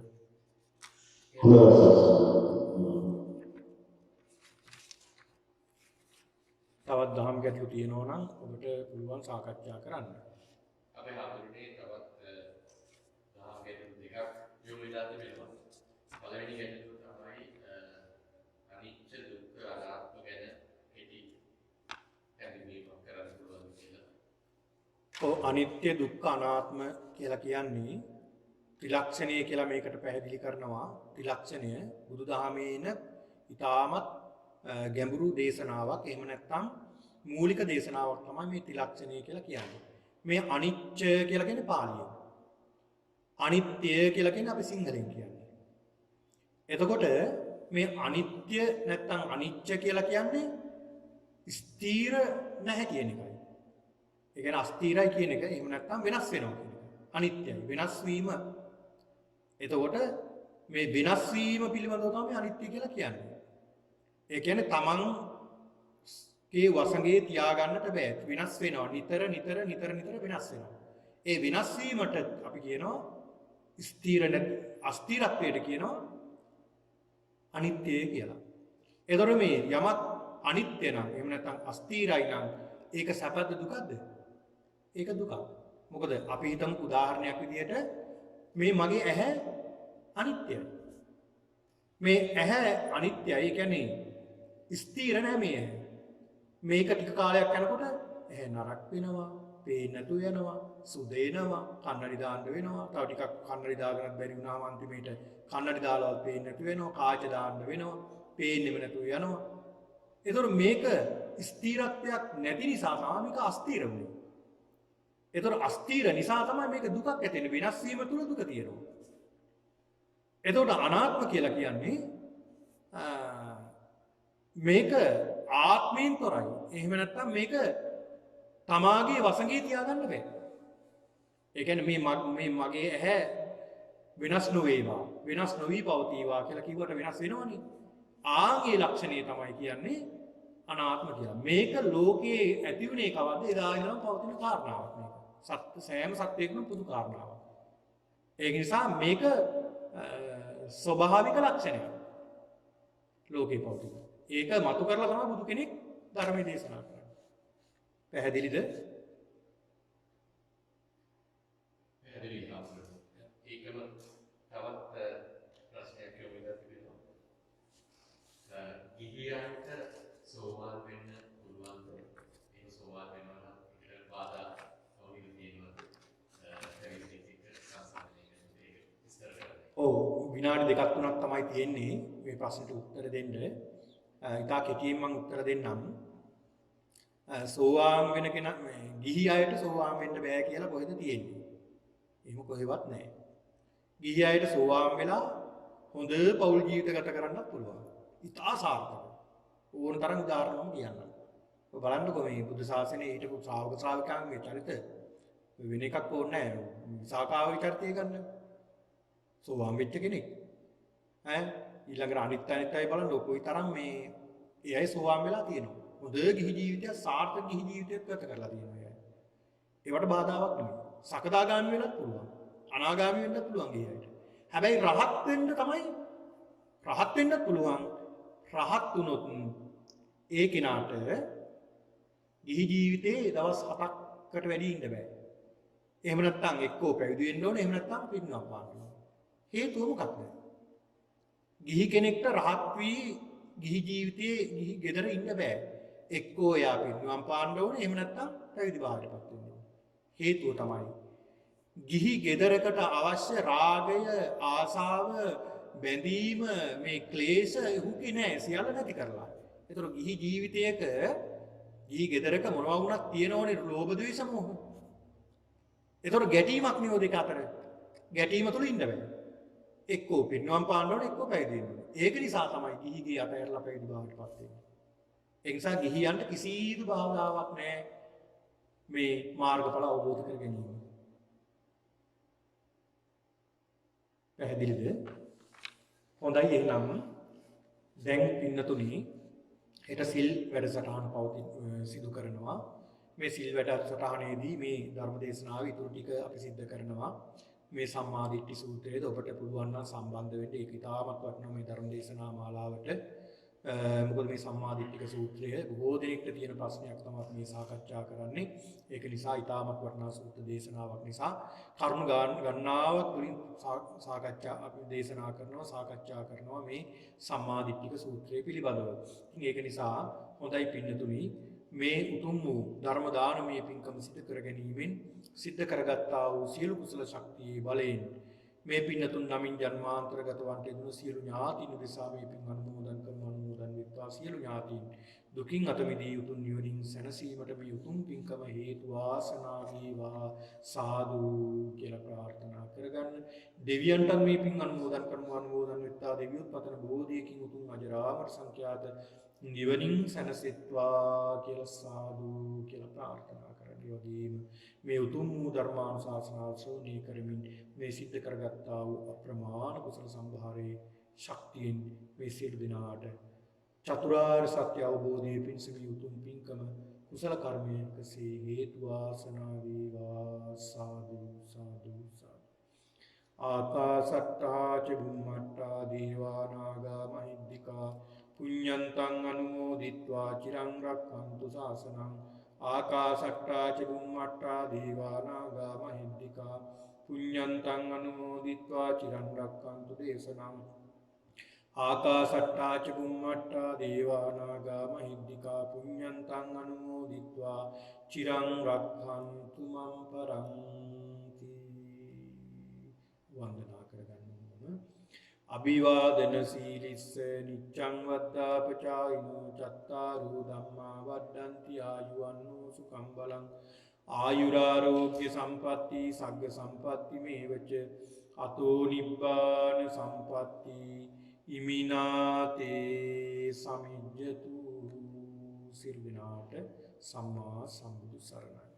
තවත් දහම් ගැටලු තියෙනවා නම් ඔබට පුළුවන් සාකච්ඡා කරන්න. අපේ හාමුදුරනේ තවත් දහම් ගැටලු දෙකක් යොමු වෙලා තිබෙනවා. පළවෙනි ගැටලුව තමයි අනිච්ච දුක්ඛ අනාත්ම ගැන කෙටි පැහැදිලිවීමක් කරන්න පුළුවන් කියලා. අනිත්‍ය දුක්ඛ අනාත්ම කියලා කියන්නේ ත්‍රිලක්ෂණය කියලා මේකට පැහැදිලි කරනවා. ත්‍රිලක්ෂණය බුදුදහමේන ඊටමත් ගැඹුරු දේශනාවක්. එහෙම නැත්නම් මූලික දේශනාවක් තමයි මේ ත්‍රිලක්ෂණය කියලා කියන්නේ. මේ අනිච්ච කියලා කියන්නේ පාලියෙන්. අනිත්‍ය කියලා කියන්නේ අපි සිංහලෙන් කියන්නේ. එතකොට මේ අනිත්‍ය නැත්නම් අනිච්ච කියලා කියන්නේ ස්ථීර නැහැ කියන එකයි. ඒ කියන්නේ අස්ථීරයි කියන එක. එහෙම නැත්නම් වෙනස් වෙනවා කියන එක. අනිත්‍යයි වෙනස් වීම. එතකොට මේ වෙනස් වීම පිළිබඳව තමයි අනිත්‍ය කියලා කියන්නේ. ඒ කියන්නේ තමන්ගේ වසඟේ තියාගන්නට බෑ. වෙනස් වෙනවා. නිතර වෙනස් වෙනවා. ඒ වෙනස් වීමට අපි කියනවා ස්ථීර නැති අස්ථීරත්වයට කියනවා අනිත්‍යය කියලා. ඒතර මේ යමක් අනිත්‍ය නම් එහෙම නැත්නම් අස්ථීරයි නම් ඒක සැපද දුකද? ඒක දුකක්. මොකද අපි හිතමු උදාහරණයක් විදිහට මේ මගේ ඇහැ අනිත්‍යයි. මේ ඇහැ අනිත්‍යයි. ඒ කියන්නේ ස්ථීර නැහැ මේ ඇහැ. මේක ටික කාලයක් යනකොට ඇහැ නරක් වෙනවා, පේන්නේ නැතු වෙනවා, සුදේනවා, කන්නඩි දාන්න වෙනවා. තව ටිකක් කන්නඩි දාගන්නත් බැරි වුණාම අන්තිමේට කන්නඩි දාලවත් පේන්නේ නැතු වෙනවා, කාච දාන්න වෙනවා, පේන්නේම නැතු වෙනවා. ඒතර මේක ස්ථීරත්වයක් නැති නිසා තමයි මේක අස්ථීර වුනේ. ඒතර අස්ථීර නිසා තමයි මේක දුකක් ඇති වෙන්නේ. වෙනස් වීම තුල දුක තියෙනවා. එතකොට අනාත්ම කියලා කියන්නේ මේක ආත්මයෙන් තොරයි. එහෙම නැත්නම් මේක තමාගේ වසඟේ තියාගන්න බෑ. ඒ කියන්නේ මේ මගේ ඇහැ වෙනස් නොවේවා, වෙනස් නොවි පවතිවා කියලා කිව්වට වෙනස් වෙනවනේ. ආන්ගේ ලක්ෂණය තමයි කියන්නේ අනාත්ම කියලා. මේක ලෝකයේ ඇති වුණේ කවද්ද? එදා ඉඳන් පවතින කාරණාවක් මේක. සත්‍ය සෑම සත්‍යයකම පුදු කාරණාවක්. ඒක නිසා මේක ස්වභාවික ලක්ෂණයක්. ලෝකේ පවතින. ඒක මතු කරලා තමයි බුදු කෙනෙක් ධර්මයේ දේශනා කරන්නේ. පැහැදිලිද? පැහැදිලි හම්බුනේ. ඒකම තවත් ප්‍රශ්නයක් යොමුලා තිබෙනවා. ගිහියන්ට සෝවාන් වෙන්න පුළුවන්ද? ඒක සෝවාන් වෙනවා නම් ඒකට බාධා වගේ තියෙනවද? ඔව් විනාඩි දෙකක් තුනක් තමයි තියෙන්නේ මේ ප්‍රශ්නට උත්තර දෙන්න. ඉතා කෙටියෙන් මම උත්තර දෙන්නම්. සෝවාන් වෙන කෙනා ගිහි අයට සෝවාන් වෙන්න බෑ කියලා කොහෙද තියෙන්නේ? එහෙම කොහෙවත් නැහැ. ගිහි අයට සෝවාන් වෙලා හොඳ පෞල් ජීවිත ගත කරන්නත් පුළුවන්. ඉතා සාර්ථකව. ඕන තරම් උදාහරණයක් කියන්නම්. ඔය බලන්නකෝ මේ බුද්ධ ශාසනයේ හිටපු ශ්‍රාවක ශ්‍රාවිකාන්ගේ චරිත වෙන එකක් ඕනේ නැහැ. විසාකාවේ චරිතය ගන්න. සෝවාන් වෙච්ච කෙනෙක්. ඊළඟට අනිත් අය බලන්න කොයි තරම් මේ ඒ අය සෝවාන් වෙලා තියෙනවා. හොඳ ගිහි ජීවිතයක් සාර්ථක ගිහි ජීවිතයක් ගත කරලා තියෙනවා. ඒවට බාධාවක් නෙමෙයි. සකදාගාමී වෙන්නත් පුළුවන්. අනාගාමී වෙන්නත් පුළුවන් ඒ අයට. හැබැයි රහත් වෙන්න තමයි රහත් වෙන්නත් පුළුවන්. රහත් වුණොත් ඒ කෙනාට ගිහි ජීවිතේ දවස් 7කට වැඩි ඉන්න බෑ. එහෙම නැත්නම් එක්කෝ පැවිදි වෙන්න ඕනේ, එහෙම නැත්නම් පිරිනිවන් පාන්න ඕනේ. හේතුව මොකක්ද? ගිහි කෙනෙක්ට රහත් වී ගිහි ජීවිතයේ ගිහි ගෙදර ඉන්න බෑ. එක්කෝ එයා පිරිනිවන් පාන්න ඕනේ, එහෙම නැත්නම් පැවිදි භාවයටපත් වෙන්න ඕනේ. හේතුව තමයි ගිහි ගෙදරකට අවශ්‍ය රාගය, ආසාව, බැඳීම, මේ ක්ලේශ හුකි නෑ සියල්ල නැති කරලා. ඒතර ගිහි ජීවිතයක ගිහි ගෙදරක මොනවා වුණත් තියෙනවනේ ලෝභ ද්වේෂ මොහ. ඒතර ගැටීමක් නේ ඔය දෙක අතර. ගැටීම තුල ඉන්න බෑ. එක්කෝ පිරිනිවන් පාන්න ඕනේ, එක්කෝ පැවිදි වෙන්න ඕනේ. ඒක නිසා තමයි ගිහිගේ අතහැරලා පැවිදි භාවයටපත් වෙන්නේ. ඒ නිසා ගිහියන්ට කිසිදු බාධාවක් නැහැ මේ මාර්ගඵල අවබෝධ කර ගැනීම. පැහැදිලිද? හොඳයි එහෙනම් දැන් පින්නතුනි හෙට සිල් වැඩසටහන සිදු කරනවා. මේ සිල් වැඩසටහනේදී මේ ධර්ම දේශනාව ඉතුරු ටික අපි සිද්ධ කරනවා. මේ සම්මාදිට්ඨි සූත්‍රයේද ඔබට පුළුවන් නම් සම්බන්ධ වෙන්න. ඒක ඉතාමත් වටිනා මේ ධර්ම දේශනා මාලාවට. මොකද මේ සම්මාදිට්ඨික සූත්‍රය බොහෝ දෙනෙක්ට තියෙන ප්‍රශ්නයක් තමයි මේ සාකච්ඡා කරන්නේ. ඒක නිසා ඉතාමත් වටිනා සූත්‍ර දේශනාවක් නිසා කරුණු ගණනාවක් වලින් අපි දේශනා කරනවා මේ සම්මාදිට්ඨික සූත්‍රය පිළිබඳව. ඒක නිසා හොඳයි පින්නතුනි මේ උතුම් වූ ධර්ම දානමය පින්කම සිදු කර ගැනීමෙන් සිද්ධ කරගත්තා වූ සියලු කුසල ශක්තියේ බලයෙන් මේ පින්නතුන් නමින් ජන්මාන්තරගත වන්ට දුන සියලු ඥාතින් උදෙසා මේ පින් අනුමෝදන් වෙත්වා. සියලු ඥාතීන් දුකින් අත මිදී උතුම් නිවනින් සැනසීමට මේ උතුම් පින්කම හේතු වාසනා වේවා සාදු කියලා ප්‍රාර්ථනා කරගන්න. දෙවියන්ට මේ පින් අනුමෝදන් වෙත්වා. දෙවියොත් පතන බෝධියකින් උතුම් අජරාමර සංඛ්‍යාත නිවනින් සැනසෙත්වා කියලා සාදු කියලා ප්‍රාර්ථනා කරන්න. ඒ වගේම මේ උතුම් ධර්මානුශාසනාව ශ්‍රවණය කරමින් මේ සිද්ධ කරගත්තා වූ අප්‍රමාණ කුසල සම්භාරයේ ශක්තියෙන් මේ සියලු දිනාට චතුරාර්ය සත්‍ය අවබෝධයේ පිණිස මේ උතුම් පින්කම කුසල කර්මයකසේ හේතු වාසනා වේවා සාදු සාදු සාදු. ආකාසට්ටා ච බුම්මට්ටා දේවා නාග මහිද්దికා පුඤ්ඤන්තං අනුමෝදිත්වා චිරං රක්ඛන්තු ශාසනං. ආකාසට්ටා ච බුම්මට්ටා දේවා නාග මහිද්దికා පුඤ්ඤන්තං අනුමෝදිත්වා චිරං රක්ඛන්තු දේශනං. ආකාසට්ටා ච බුම්මට්ටා දේවා නාග මහිද්దికා පුඤ්ඤන්තං අනුමෝදිත්වා චිරං රක්ඛන්තු මම් පරන්ති. වන්දනා කරගන්න ඕන. අභිවාදන සීලිස්ස නිච්ඡං වද්දාපචායිනෝ චත්තාරෝ ධම්මා වඩ්ඩන්ති ආයුවන්නෝ සුඛං බලං ආයුරාෝග්‍ය සම්පatti සග්ග සම්පatti මේවච අතෝ නිබ්බාන සම්පatti ඉමිනාතේ සමිජ්ජතු. සියලු දෙනාට සම්මා සම්බුදු සරණයි.